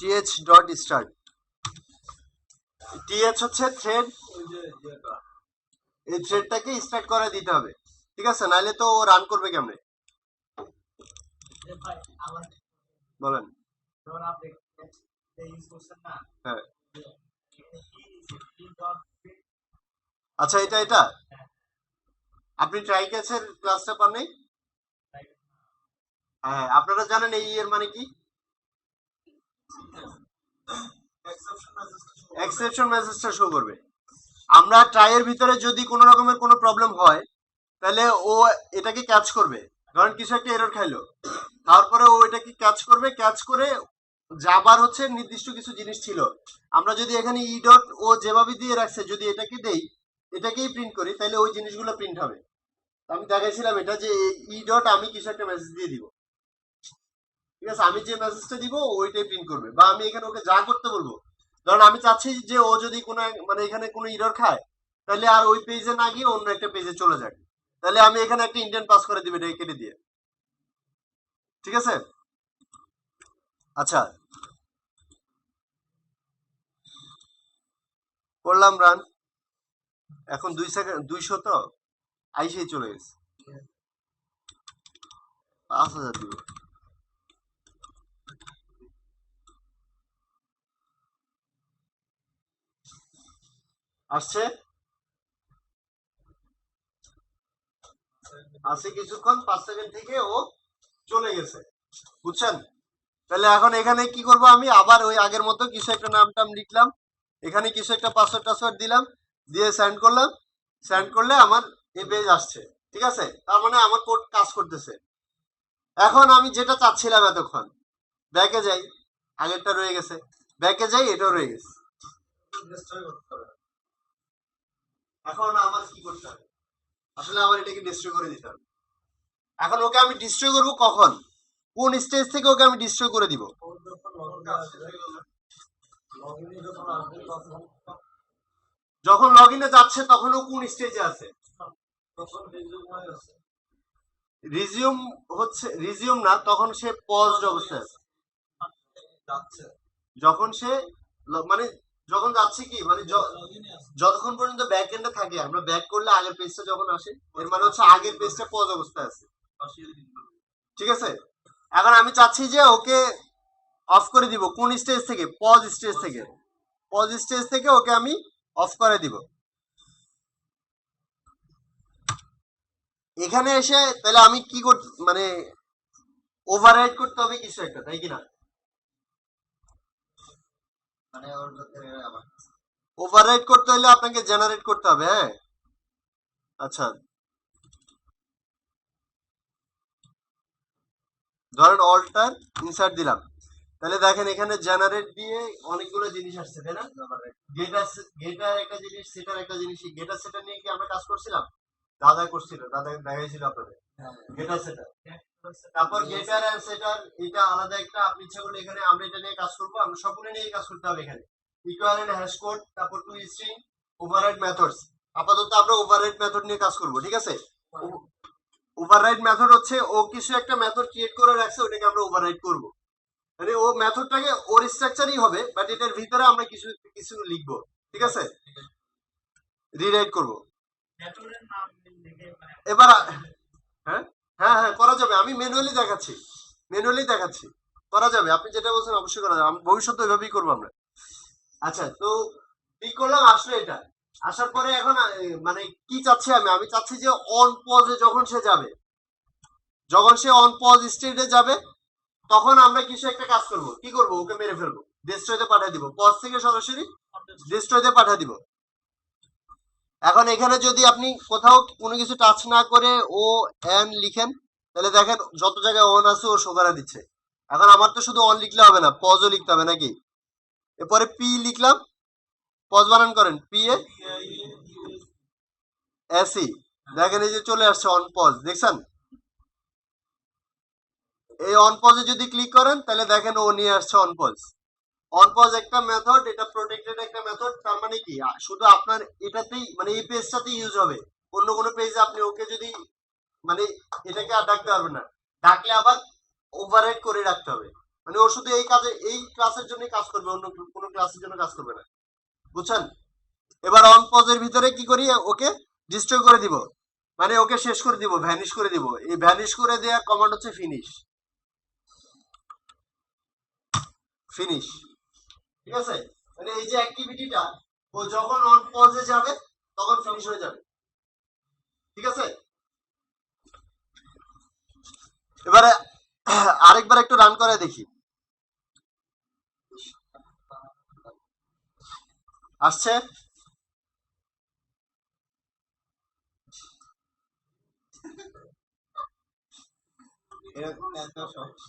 th ডট স্টার্ট, th হচ্ছে থ্রেড, এই থ্রেডটাকে স্টার্ট করে দিতে হবে, ঠিক আছে? নাইলে তো ও রান করবে কেমনে, বলেন? হ্যাঁ, আচ্ছা, এটা আপনি ট্রাই ক্যাচের ক্লাসটা পান নাই? হ্যাঁ, আপনারা জানেন এই এর মানে কি, এক্সেপশন মেসেজটা শো করবে। আমরা ট্রাইয়ের ভিতরে যদি কোনো রকমের কোনো প্রবলেম হয়, তাহলে ও এটাকে ক্যাচ করবে। ধরেন কিছু একটা এরর খাইলো, তারপরে ও এটাকে ক্যাচ করবে, ক্যাচ করে যাবার হচ্ছে নির্দিষ্ট কিছু জিনিস ছিল। আমরা যদি এখানে ই ডট ও যেভাবে দিয়ে রাখছে যদি এটাকে দেই, এটাকেই প্রিন্ট করি তাহলে ওই জিনিসগুলো প্রিন্ট হবে। আমি দেখাইছিলাম এটা যে ই ডট আমি কিছু একটা মেসেজ দিয়ে দিব, ঠিক আছে, আমি যে মেসেজটা দিব ওইটাই প্রিন্ট করবে। বা আমি এখানে ওকে যা করতে বলবো, ধরুন আমি চাচ্ছি যে ও যদি কোনো মানে এখানে কোনো ইরর খায় তাহলে আর ওই পেজে না গিয়ে অন্য একটা পেজে চলে যাক, তাহলে আমি এখানে একটা ইন্ডেন্ট পাস করে দিবে এটাকে কেটে দিয়ে, ঠিক আছে। আচ্ছা, করলাম রান। এখন 2 সেকেন্ড 200 তো আইসেই চলে গেছে, 5000 দিব। আসছে আসে কিছুক্ষণ, 5 সেকেন্ড থেকে ও চলে গেছে, বুঝছেন। তাহলে এখন এখানে কি করব, আমি আবার ওই আগের মতো কিছু একটা নাম টাম লিখলাম, এখানে কিছু একটা পাসওয়ার্ড টাসওয়ার্ড দিলাম, দিয়ে সেন্ড করলাম। সেন্ড করলে আমার এই পেজ আসছে, ঠিক আছে, তার মানে আমার কোড কাজ করতেছে। এখন আমি যেটা চাচ্ছিলাম এতক্ষণ, ব্যাকে যাই, আগেরটা রয়ে গেছে, ব্যাকে যাই, এটাও রয়ে গেছে। এখন আমার কি করতে হবে, আসলে আমার এটাকে ডিস্ট্রয় করে দিতে হবে। এখন ওকে আমি ডিস্ট্রয় করব কখন, কোন স্টেজ থেকে ওকে আমি ডিস্ট্রয় করে দিব? যখন লগ ইনে যাচ্ছে তখন ও কোন স্টেজে আছে? রিজিউম হচ্ছে, রিজিউম না, তখন সে পজড অবস্থায় আছে। যখন সে মানে যখন যাচ্ছে কি মানে যতক্ষণ পর্যন্ত ব্যাক এন্ডে থাকে, আমরা ব্যাক করলে আগের পেজটা যখন আসে, এর মানে হচ্ছে আগের পেজটা পজ অবস্থায় আছে, ঠিক আছে। এখন আমি চাচ্ছি যে ওকে অফ করে দিব কোন স্টেজ থেকে, পজ স্টেজ থেকে। পজ স্টেজ থেকে ওকে আমি অফ করে দিব। এখানে এসে তাহলে আমি কি করতে মানে ওভাররাইড করতে হবে কিছু একটা, তাই কিনা? মানে ওভাররাইড করতে হলে আপনাকে জেনারেট করতে হবে, হ্যাঁ। আচ্ছা, ধরেন অল্টার ইনসার্ট দিলাম, তাহলে দেখেন এখানে জেনারেট দিয়ে অনেকগুলো জিনিস আসছে, তাই না? গেটার, গেটার একটা জিনিস, সেটার একটা জিনিস। গেটার সেটার নিয়ে কি আমরা কাজ করছিলাম? দাদা করছিল, দাদা দেখাইছিল আপনাদের গেটার সেটার। তারপর গেটার এন্ড সেটার এটা আলাদা একটা, আপনি ইচ্ছা করলে এখানে আমরা এটা নিয়ে কাজ করবো, আমরা সবগুলো নিয়ে কাজ করতে হবে এখানে। ইকুয়ালেন্ট হ্যাশ কোড, তারপর টু স্ট্রিং, ওভাররাইড মেথডস। আপাতত আমরা ওভাররাইড মেথড নিয়ে কাজ করব, ঠিক আছে। ওভাররাইড মেথড হচ্ছে ও কিছু একটা মেথড ক্রিয়েট করে রাখছে, ওটাকে আমরা ওভাররাইড করব। মানে ও মেথডটাকে ওর স্ট্রাকচারই হবে, বাট এটার ভিতরে আমরা কিছু কিছু লিখবো, ঠিক আছে, রিরাইট করব। এবার হ্যাঁ হ্যাঁ হ্যাঁ করা যাবে, আমি ম্যানুয়ালি দেখাচ্ছি, ম্যানুয়ালি দেখাচ্ছি, করা যাবে। আপনি যেটা বলছেন অবশ্যই করা যাবে, ভবিষ্যতে ওইভাবেই করবো আমরা। আচ্ছা, তো ঠিক করলাম, আসলে এটা আসার পরে এখন মানে কি চাচ্ছি আমি, আমি চাচ্ছি যে অন পজে যখন সে যাবে, যখন সে অন পজ স্টেটে যাবে, তখন আমরা কিছু একটা কাজ করব। কি করব, ওকে মেরে ফেলবো, ডিস্ট্রয়তে পাঠিয়ে দিব, পজ থেকে সরাসরি ডিস্ট্রয়তে পাঠিয়ে দিব। এখন এখানে যদি আপনি কোথাও কোনো কিছু টাচ না করে ও এন লিখেন, তাহলে দেখেন যত জায়গায় অন আছে ও শো করে দিচ্ছে। এখন আমার তো শুধু অন লিখলে হবে না, পজও লিখতে হবে নাকি? এরপরে পি লিখলাম, পজ বানান করেন, পি এ এসি, দেখেন এই যে চলে আসছে অন পজ, দেখছেন? এই অন পজে যদি ক্লিক করেন তাহলে দেখেন ও নিয়ে আসছে অন পজ। অন পজ একটা মেথড, এটা প্রোটেক্টেড একটা মেথড, তার মানে কি শুধু আপনার এটাতেই মানে এই পেজটাতেই ইউজ হবে, অন্য কোনো পেজে আপনি ওকে যদি মানে এটাকে আর ডাকতে পারবেন না, ডাকলে আবার ওভাররাইড করে রাখতে হবে। মানে ও শুধু এই কাজে, এই ক্লাসের জন্যই কাজ করবে, অন্য কোনো ক্লাসের জন্য কাজ করবে না, বুঝছেন। এবার অন পজের ভিতরে কি করি, ওকে ডিস্ট্রয় করে দিব, মানে ওকে শেষ করে দিব, ভ্যানিশ করে দিব। এই ভ্যানিশ করে দেওয়ার কমান্ড হচ্ছে ফিনিশ, ফিনিশ, ঠিক আছে। মানে এই যে অ্যাক্টিভিটিটা, ও যখন অন পজে যাবে তখন ফিনিশ হয়ে যাবে, ঠিক আছে। এবারে আরেকবার একটু রান করে দেখি, আসছে? এরকম এত সহজ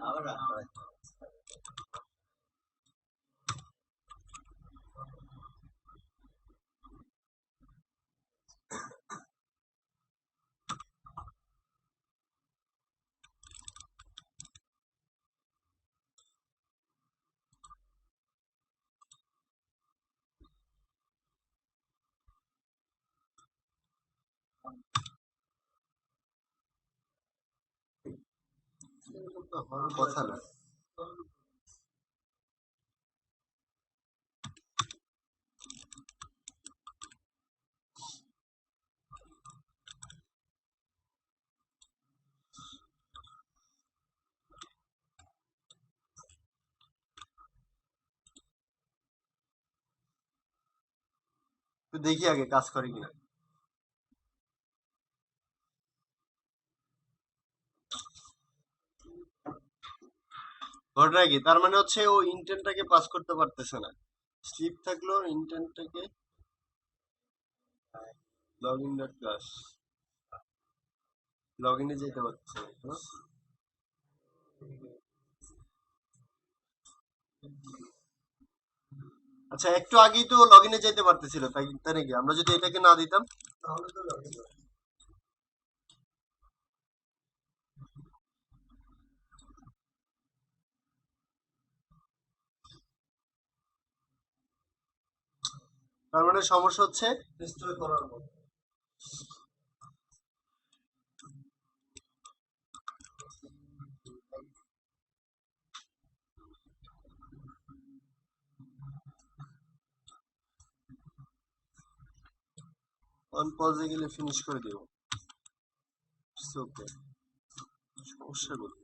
আবার রান করে এরকম তো হওয়ার কথা না। তো দেখি আগে কাজ করে কিনা। ঘটনা কি, তার মানে হচ্ছে ও ইন্টেন্টটাকে পাস করতে পারতেছে না। স্লিপ থাকলো ইন্টেন্টটাকে লগ ইন ডট ক্লাস, লগ ইনে যেতে পারতেছে না, হ্যাঁ? আচ্ছা, একটু আগেই তো লগ ইনে যেতে পারতেছিল, তাই তাই নাকি? আমরা যদি এটাকে না দিতাম তাহলে তো log in হতো। তার মানে সমস্যা হচ্ছে ইনস্টল করার মধ্যে। অন পজে গেলে ফিনিশ করে দিব। ওকে, সমস্যা কোথায়?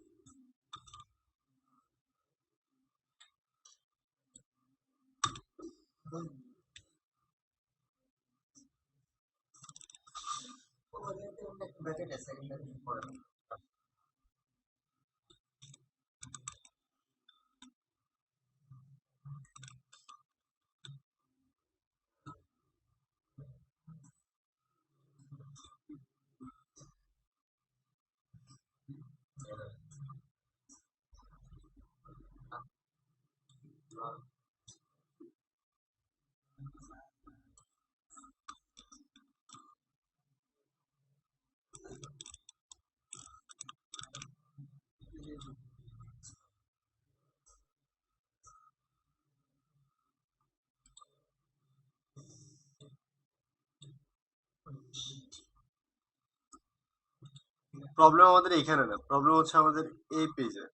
প্রবলেম আমাদের এখানে না, প্রবলেম হচ্ছে আমাদের এই পেজে।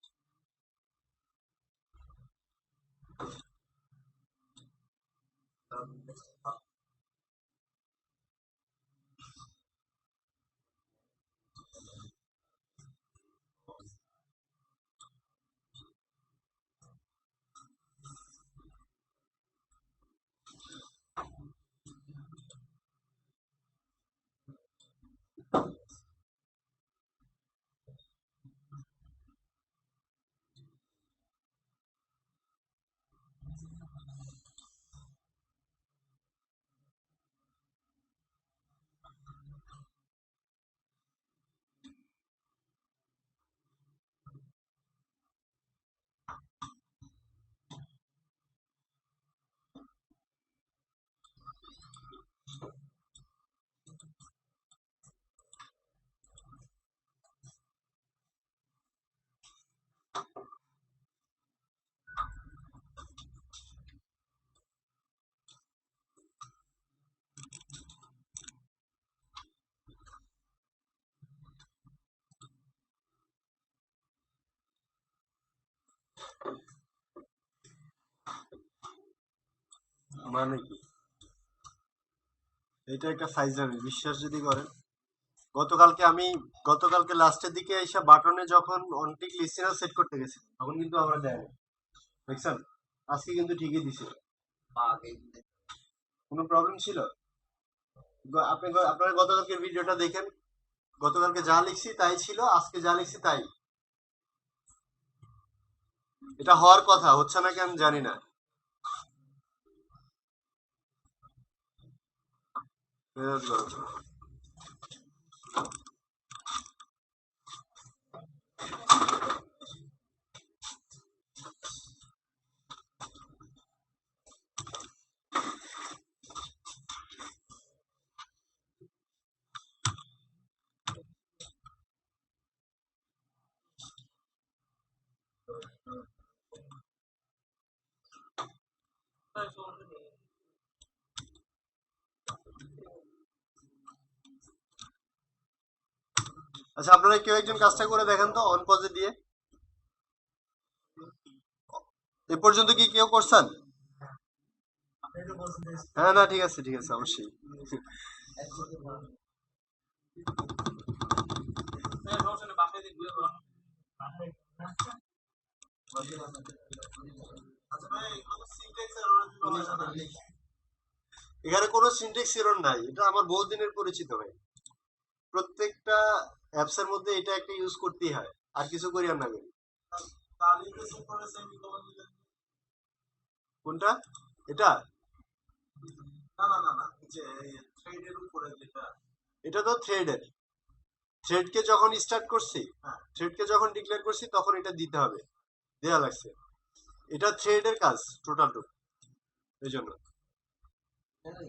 মানে কি, এটা একটা ফাইজলামি, বিশ্বাস যদি করেন। গতকালকে আমি গতকালকে লাস্টের দিকে এসে বাটনে যখন অনটিক লিসেনার সেট করতে গেছি তখন কিন্তু আমরা দেয় দেখছেন। আজকে কিন্তু ঠিকই দিছে। কোনো প্রবলেম ছিল? আপনারা গতকালকের ভিডিওটা দেখেন, গতকালকে যা লিখছি তাই ছিল, আজকে যা লিখছি তাই। এটা হওয়ার কথা, হচ্ছে না কেন জানি না। মেজাজ গরম। আচ্ছা, আপনারা কেউ একজন কাজটা করে দেখেন তো অন পজে দিয়ে। এ পর্যন্ত কি কেউ করছেন? হ্যাঁ, না, ঠিক আছে, ঠিক আছে, অবশ্যই। হ্যাঁ, সমস্যা নেই, বাসায় দিয়ে ঘুরে বেড়ানো। আচ্ছা ভাই, এগুলো তো syntax error এর জন্য হয় না। এখানে কোনো সিনট্যাক্স এরর নাই, এটা আমার বহু দিনের পরিচিত ভাই। প্রত্যেকটা অ্যাপস এর মধ্যে এটা একটা ইউজ করতেই হয়, আর কিছু করি আর না করি। তালিকা চেক করে সেমিকোলন দিলেন। কোনটা? এটা? না না না না, এই যে থ্রেডের উপরে যেটা। এটা তো থ্রেডের। থ্রেডকে যখন স্টার্ট করছি, হ্যাঁ, থ্রেডকে যখন ডিক্লেয়ার করছি তখন এটা দিতে হবে, দেয়া লাগছে। এটা থ্রেডের কাজ টোটালটুক, এই জন্য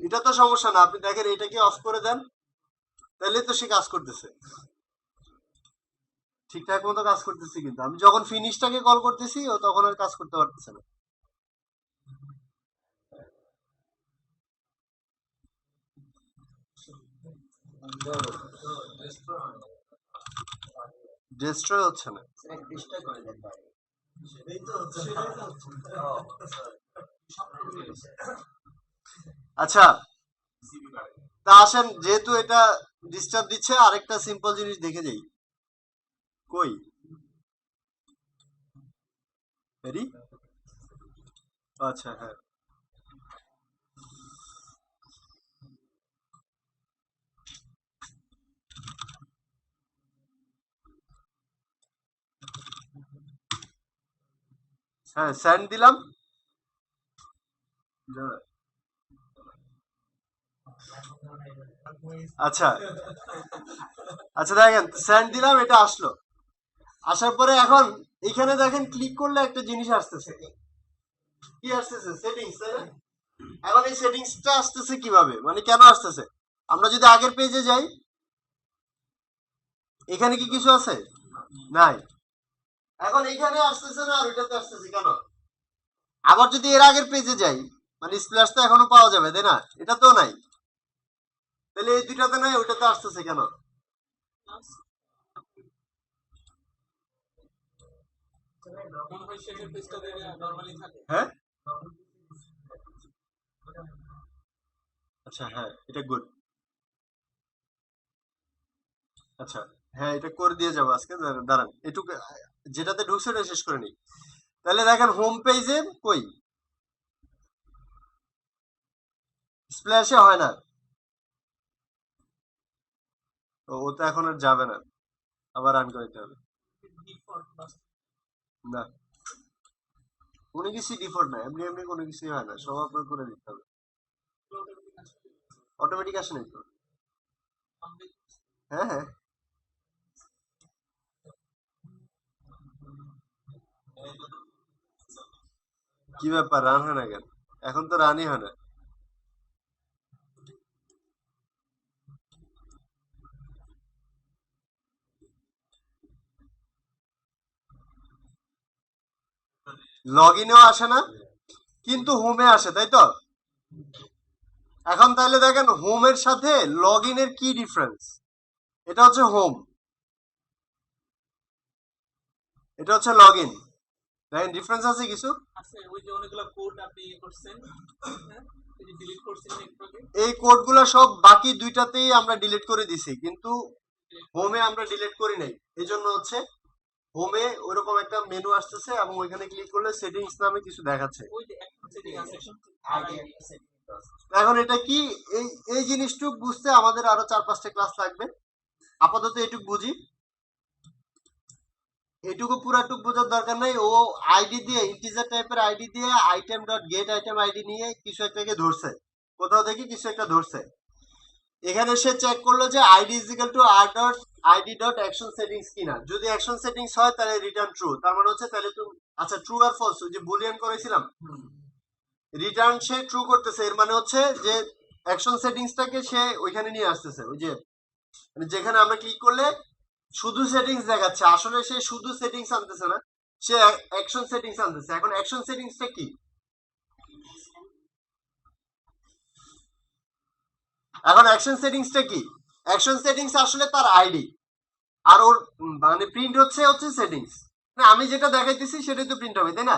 এটা তো সমস্যা না। আপনি দেখেন এটাকে অফ করে দেন, তাহলে তো সে কাজ করতেছে, ঠিকঠাক মতো কাজ করতেছে। কিন্তু আমি যখন ফিনিশটাকে কল করতেছি ও তখন আর কাজ করতে পারতেছে না। ডেস্ট্রয় হচ্ছে না। সেটাই তো হচ্ছে, সেটাই তো হচ্ছে। আচ্ছা, তা আসেন, যেহেতু এটা ডিস্টার্ব দিচ্ছে, আরেকটা সিম্পল জিনিস দেখে যাই। কই রেডি? আচ্ছা, হ্যাঁ, হ্যাঁ, স্যান্ড দিলাম। আচ্ছা, আচ্ছা, দেখেন স্যান্ড দিলাম, এটা আসলো। আসার পরে এখন এখানে দেখেন ক্লিক করলে একটা জিনিস আসতেছে। কি আসতেছে? সেটিংস, তাই না? এখন এই সেটিংসটা আসতেছে কিভাবে, মানে কেন আসতেছে? আমরা যদি আগের পেজে যাই, এখানে কি কিছু আছে? নাই। এখন এখানে আসতেছে না, আর ওইটাতে আসতেছে কেন? আবার যদি এর আগের পেজে যাই, মানে স্প্ল্যাশ তো এখনো পাওয়া যাবে, তাই না? এটা তো নাই, তাহলে এই দুইটাতে নাই, ওইটাতে আসতেছে কেন? মনে হয় শেষের পেজটা নরমালি থাকে। হ্যাঁ, আচ্ছা, হ্যাঁ, এটা গুড। আচ্ছা, হ্যাঁ, এটা করে দিয়ে যাবো আজকে। দাঁড়ান এটুকু, যেটাতে ঢুকছে ওটা শেষ করে নিই। তাহলে দেখেন হোম পেজে কই স্প্ল্যাশে হয় না। ও তো এখন আর যাবে না, আবার রান করতে হবে। না, কোনো কিছুই ডিফল্ট না, এমনি এমনি কোনো কিছুই হয় না, সব আপনার করে দিতে হবে। অটোমেটিক আসে নাই তো। হ্যাঁ, হ্যাঁ, কি ব্যাপার, রান হয় না কেন? এখন তো রানই হয় না। লগ ইনেও আসে না, কিন্তু হোমে আসে, তাই তো? এখন তাহলে দেখেন হোমের সাথে লগ ইনের কি ডিফারেন্স। এটা হচ্ছে হোম, এটা হচ্ছে লগ ইন। দেখেন ডিফারেন্স আছে কিছু। আছে, ওই যে অনেকগুলো কোড আপনি ইয়ে করছেন, হ্যাঁ, এই যে ডিলিট করছেন একটু আগে। এই কোডগুলো সব বাকি দুইটাতেই আমরা ডিলিট করে দিছি, কিন্তু হোমে আমরা ডিলিট করি নাই। এই জন্য হচ্ছে হোমে ওইরকম একটা মেনু আসতেছে এবং ওইখানে ক্লিক করলে সেটিংস নামে কিছু দেখাচ্ছে। ওই যে একটা সেটিং আছে, এখন এটা কি, এই এই জিনিসটুক বুঝতে আমাদের আরো 4-5টা ক্লাস লাগবে। আপাতত এটুক বুঝি, এটুকু পুরাটুক বোঝার দরকার নাই। ও আইডি দিয়ে, ইন্টিজার টাইপের আইডি দিয়ে item dot gate item ID নিয়ে কিছু একটাকে ধরছে, কোথাও থেকে কিছু একটা ধরছে। এখানে সে চেক করলো যে ID is equal to R dot ID dot action settings কিনা। যদি অ্যাকশন সেটিংস হয় তাহলে রিটার্ন ট্রু, তার মানে হচ্ছে তাহলে তুমি, আচ্ছা, ট্রু আর ফলস, ওই যে বুলিয়ান করেছিলাম, রিটার্ন সে ট্রু করতেছে, এর মানে হচ্ছে যে অ্যাকশন সেটিংসটাকে সে ওইখানে নিয়ে আসতেছে। ওই যে মানে যেখানে আমরা ক্লিক করলে শুধু সেটিংস দেখাচ্ছে, আসলে সে শুধু সেটিংস আনতেছে না, সে অ্যাকশন সেটিংস আনতেছে। এখন অ্যাকশন সেটিংসটা কি? এখন অ্যাকশন সেটিংসটা কি? অ্যাকশন সেটিংস আসলে তার আইডি। আর ওর মানে প্রিন্ট হচ্ছে সেটিংস। না আমি যেটা দেখাইতেছি সেটাই তো প্রিন্ট হবে, তাই না?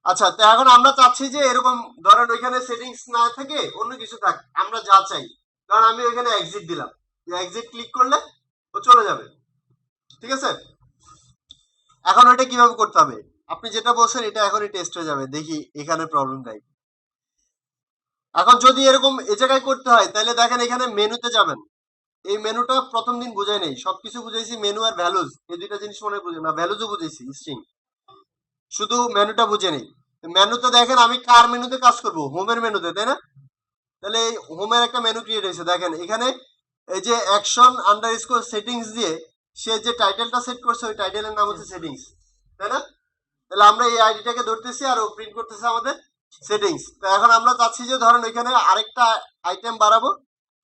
আচ্ছা, তো এখন আমরা চাচ্ছি যে এরকম ধরেন ওইখানে সেটিংস না থাকে, অন্য কিছু থাক, আমরা যা চাই। কারণ আমি ওইখানে এক্সিট দিলাম, এক্সিট ক্লিক করলে ও চলে যাবে। ঠিক আছে, এখন ওইটা কিভাবে করতে হবে? আপনি যেটা বলছেন এটা এখনই টেস্ট হয়ে যাবে, দেখি এখানে প্রবলেম নাই। এখন যদি এরকম এ জায়গায় করতে হয় তাহলে দেখেন এখানে মেনুতে যাবেন। এই মেনুটা প্রথম দিন বুঝাই নেই, সবকিছু বুঝাইছি, মেনু আর ভ্যালুজ এই দুইটা জিনিস মনে বুঝে না, ভ্যালুজও বুঝাইছি স্ট্রিং, শুধু মেনুটা বুঝে নেই। মেনুতে দেখেন আমি কার মেনুতে কাজ করব, হোমের মেনুতে, তাই না? তাহলে এই হোমের একটা মেনু ক্রিয়েট হয়েছে, দেখেন এখানে এই যে অ্যাকশন আন্ডারস্কোর সেটিংস দিয়ে সে যে টাইটেলটা সেট করছে ওই টাইটেলের নাম হচ্ছে সেটিংস, তাই না? তাহলে আমরা এই আইডিটাকে ধরতেছি আর ও প্রিন্ট করতেছে আমাদের সেটিংস। তো এখন আমরা চাচ্ছি যে ধরেন ওইখানে আরেকটা আইটেম বাড়াবো,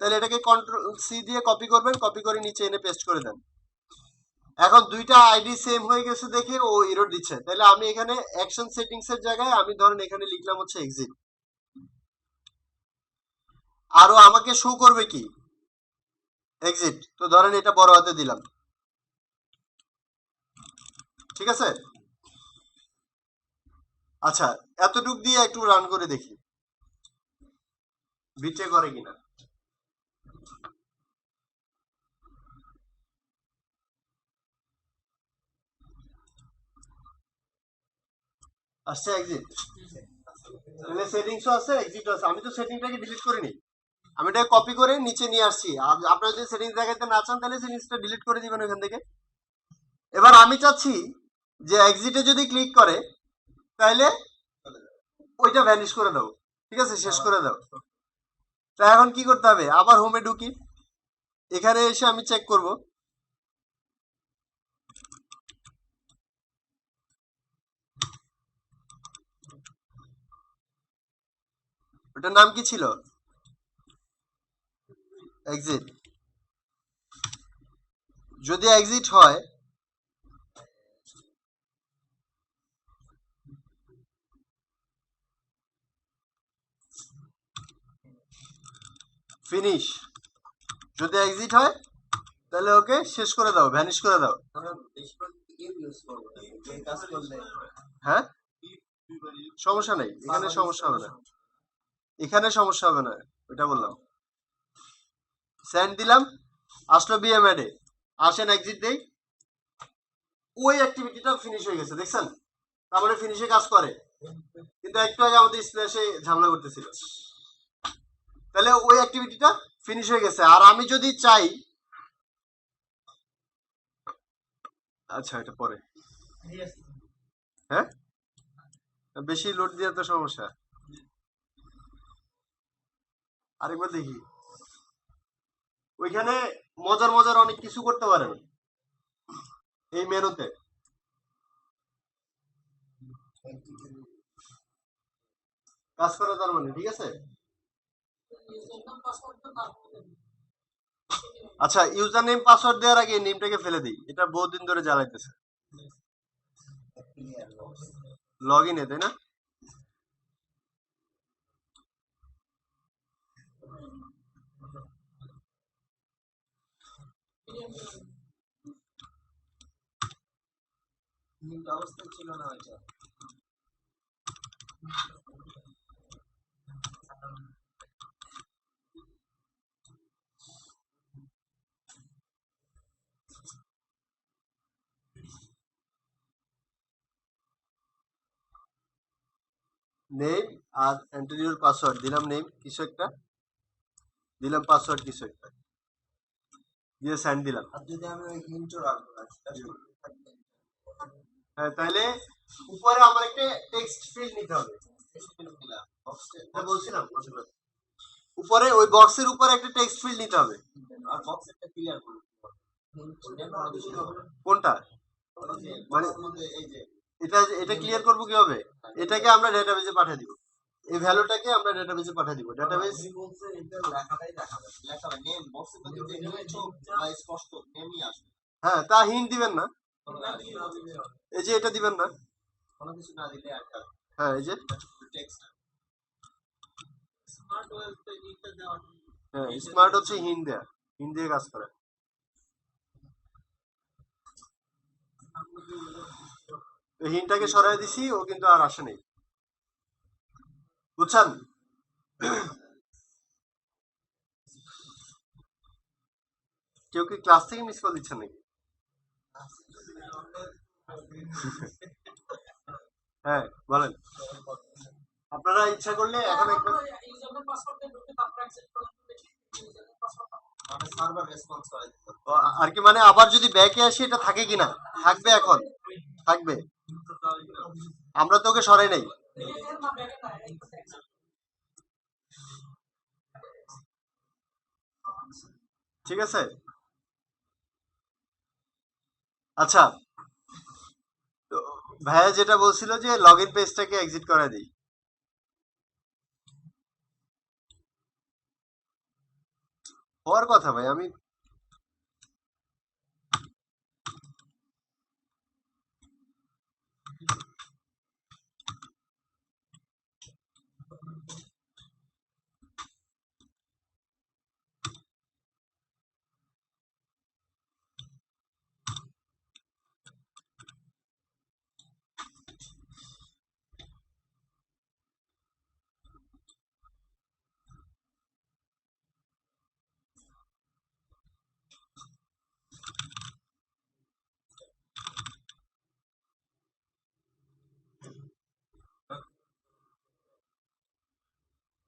তাহলে এটাকে কন্ট্রোল সি দিয়ে কপি করবেন, কপি করে নিচে এনে পেস্ট করে দেন। এখন দুইটা আইডি সেম হয়ে গেছে দেখে ও এরর দিচ্ছে, তাহলে আমি এখানে অ্যাকশন সেটিংস এর জায়গায় আমি ধরেন এখানে লিখলাম হচ্ছে এক্সিট, আরো আমাকে শো করবে কি এক্সিট, তো ধরেন এটা বড় হাতে দিলাম। ঠিক আছে, আচ্ছা এতটুক দিয়ে একটু রান করে দেখি বিটে করে কিনা। আসছে এক্সিট, তাহলে সেটিংসও আছে এক্সিটও আছে। আমি তো সেটিংটাকে ডিলিট করিনি, আমি এটাকে কপি করে নিচে নিয়ে আসছি। আপনারা যদি সেটিংস দেখাইতে না চান তাহলে সেটিংসটা ডিলিট করে দিবেন ওখান থেকে। এবার আমি চাচ্ছি যে এক্সিটে যদি ক্লিক করে তাহলে ওইটা ভ্যানিশ করে দাও, ঠিক আছে, শেষ করে দাও। তা এখন কি করতে হবে, আবার হোমে ঢুকি, এখানে এসে আমি চেক করব ওটার নাম কি ছিল, এক্সিট। যদি এক্সিট হয় ফিনিশ, যদি এক্সিট হয় তাহলে ওকে শেষ করে দাও, ভ্যানিশ করে দাও। হ্যাঁ, সমস্যা নেই, এখানে সমস্যা হবে না, এখানে সমস্যা হবে না, ওইটা বললাম। সেন্ড দিলাম, আসলো বিএম অ্যাডে, আসেন এক্সিট দেই, ওই অ্যাক্টিভিটিটা ফিনিশ হয়ে গেছে, দেখছেন? তারপরে ফিনিশে কাজ করে, কিন্তু একটু আগে আমাদের স্প্ল্যাশে ঝামেলা করতেছিল। তাহলে ওই অ্যাক্টিভিটিটা ফিনিশ হয়ে গেছে। আর আমি যদি চাই, আচ্ছা এটা পরে, হ্যাঁ বেশি লোড দিয়ে তো সমস্যা। আরেকবার দেখি, ওইখানে মজার মজার অনেক কিছু করতে পারেন এই মেনুতে। কাজ করে তার মানে, ঠিক আছে। আচ্ছা ইউজার নেম পাসওয়ার্ড দেওয়ার আগে নেমটাকে ফেলে দিই, এটা বহুদিন ধরে জ্বালাইতেছে। লগ ইনে, তাই না? অবস্থায় ছিল না ওইটা। নেম আর এন্টার ইউর পাসওয়ার্ড দিলাম, নেম কিছু একটা দিলাম, পাসওয়ার্ড কিছু একটা দিয়ে সেন্ড দিলাম। আর যদি আমি ওই হিন্টও রাখবো না, হ্যাঁ, তাহলে উপরে আমার একটা টেক্সট ফিল্ড নিতে হবে, এটা বলছিলাম উপরে ওই বক্সের উপরে একটা টেক্সট ফিল্ড নিতে হবে। আর বক্সটা ক্লিয়ার করবো কোনটা, মানে এই যে এটা এটা ক্লিয়ার করবো কিভাবে? এটাকে আমরা ডেটাবেজে পাঠিয়ে দিব, এই ভ্যালুটাকে আমরা ডেটাবেজে পাঠিয়ে দিব। ডেটাবেজ বলছে এটা লেখাটাই দেখাবে, লেখাবে নেম বক্সে তো যে নিয়েছো স্পষ্ট নেমই আসবে। হ্যাঁ, তা হিন্ট দিবেন না, এই যে এটা দিবেন না, কোনো কিছু না দিলে একটা হ্যাঁ এই যে টেক্সট স্মার্ট ওয়েলতে নিতে দেওয়া। হ্যাঁ স্মার্ট হচ্ছে হিন্ট দেয়া, হিন্ট দিয়ে কাজ করে। হিনটাকে সরাই দিছি, ও কিন্তু আর আসে নাই, বুঝছেন? কেউ কি ক্লাস থেকে মিস কল দিচ্ছেন নাকি? হ্যাঁ বলেন, আপনারা ইচ্ছা করলে এখন একবার ইউজার পাসওয়ার্ড দিয়ে ঢুকে তারপর অ্যাক্সেস করে ইউজার পাসওয়ার্ড মানে সার্ভার রেসপন্স করে আর কি, মানে আবার যদি ব্যাকে আসি এটা থাকে কিনা? থাকবে, এখন থাকবে, আমরা তো ওকে সরাই নাই। ঠিক আছে, আচ্ছা। তো ভাইয়া যেটা বলছিল যে লগ ইন পেজটাকে এক্সিট করে দিই। হওয়ার কথা ভাই, আমি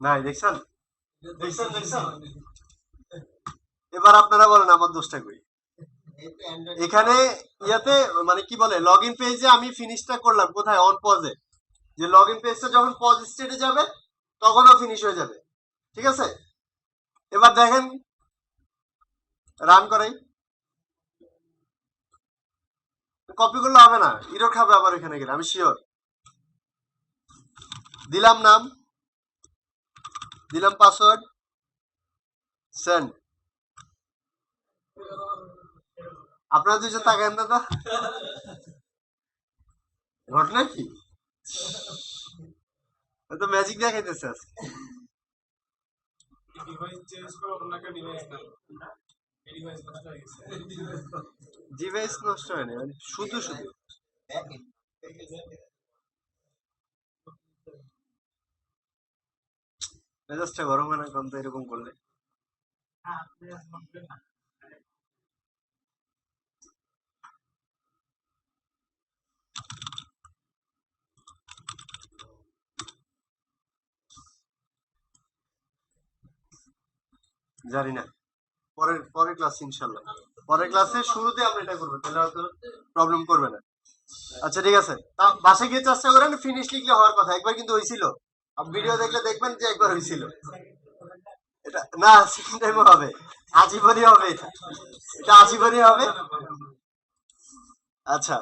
নাই, দেখছেন দেখছেন দেখছেন, এবার আপনারা বলেন আমার দোষটা কই? এখানে ইয়াতে মানে কি বলে, লগ ইন পেজে আমি ফিনিশটা করলাম কোথায়? অন পজে। যে লগ ইন পেজটা যখন পজ স্টেটে যাবে তখনও ফিনিশ হয়ে যাবে, ঠিক আছে? এবার দেখেন, রান করাই, কপি করলে হবে না, ইরর খাবে আবার এখানে গেলে, আমি শিওর। দিলাম নাম, দিলাম পাসওয়ার্ড, সেন্ড। আপনারা দুজন তাকান দাদা, ঘটনা কি? তো ম্যাজিক দেখাইতেছে আজকে। ডিভাইস চেঞ্জ করে অন্য একটা ডিভাইস দাও, এই ডিভাইস নষ্ট হয়ে গেছে। ডিভাইস নষ্ট হয়নি, মানে শুধু শুধু মেজাজটা গরম হয় না কম তো এরকম করলে? হ্যাঁ প্লেয়ার নষ্ট না জানি না, পরের পরের ক্লাস ইনশাল্লাহ, পরের ক্লাসে শুরুতে আমরা এটা করবো, তাহলে হয়তো প্রবলেম করবে না। আচ্ছা ঠিক আছে, তা বাসায় গিয়ে চেষ্টা করেন, ফিনিশ লিখলে হওয়ার কথা। একবার কিন্তু হয়েছিল, ভিডিও দেখলে দেখবেন যে একবার হয়েছিল। এটা না, সেকেন্ড টাইমও হবে, আজীবনই হবে এটা, এটা আজীবনই হবে। আচ্ছা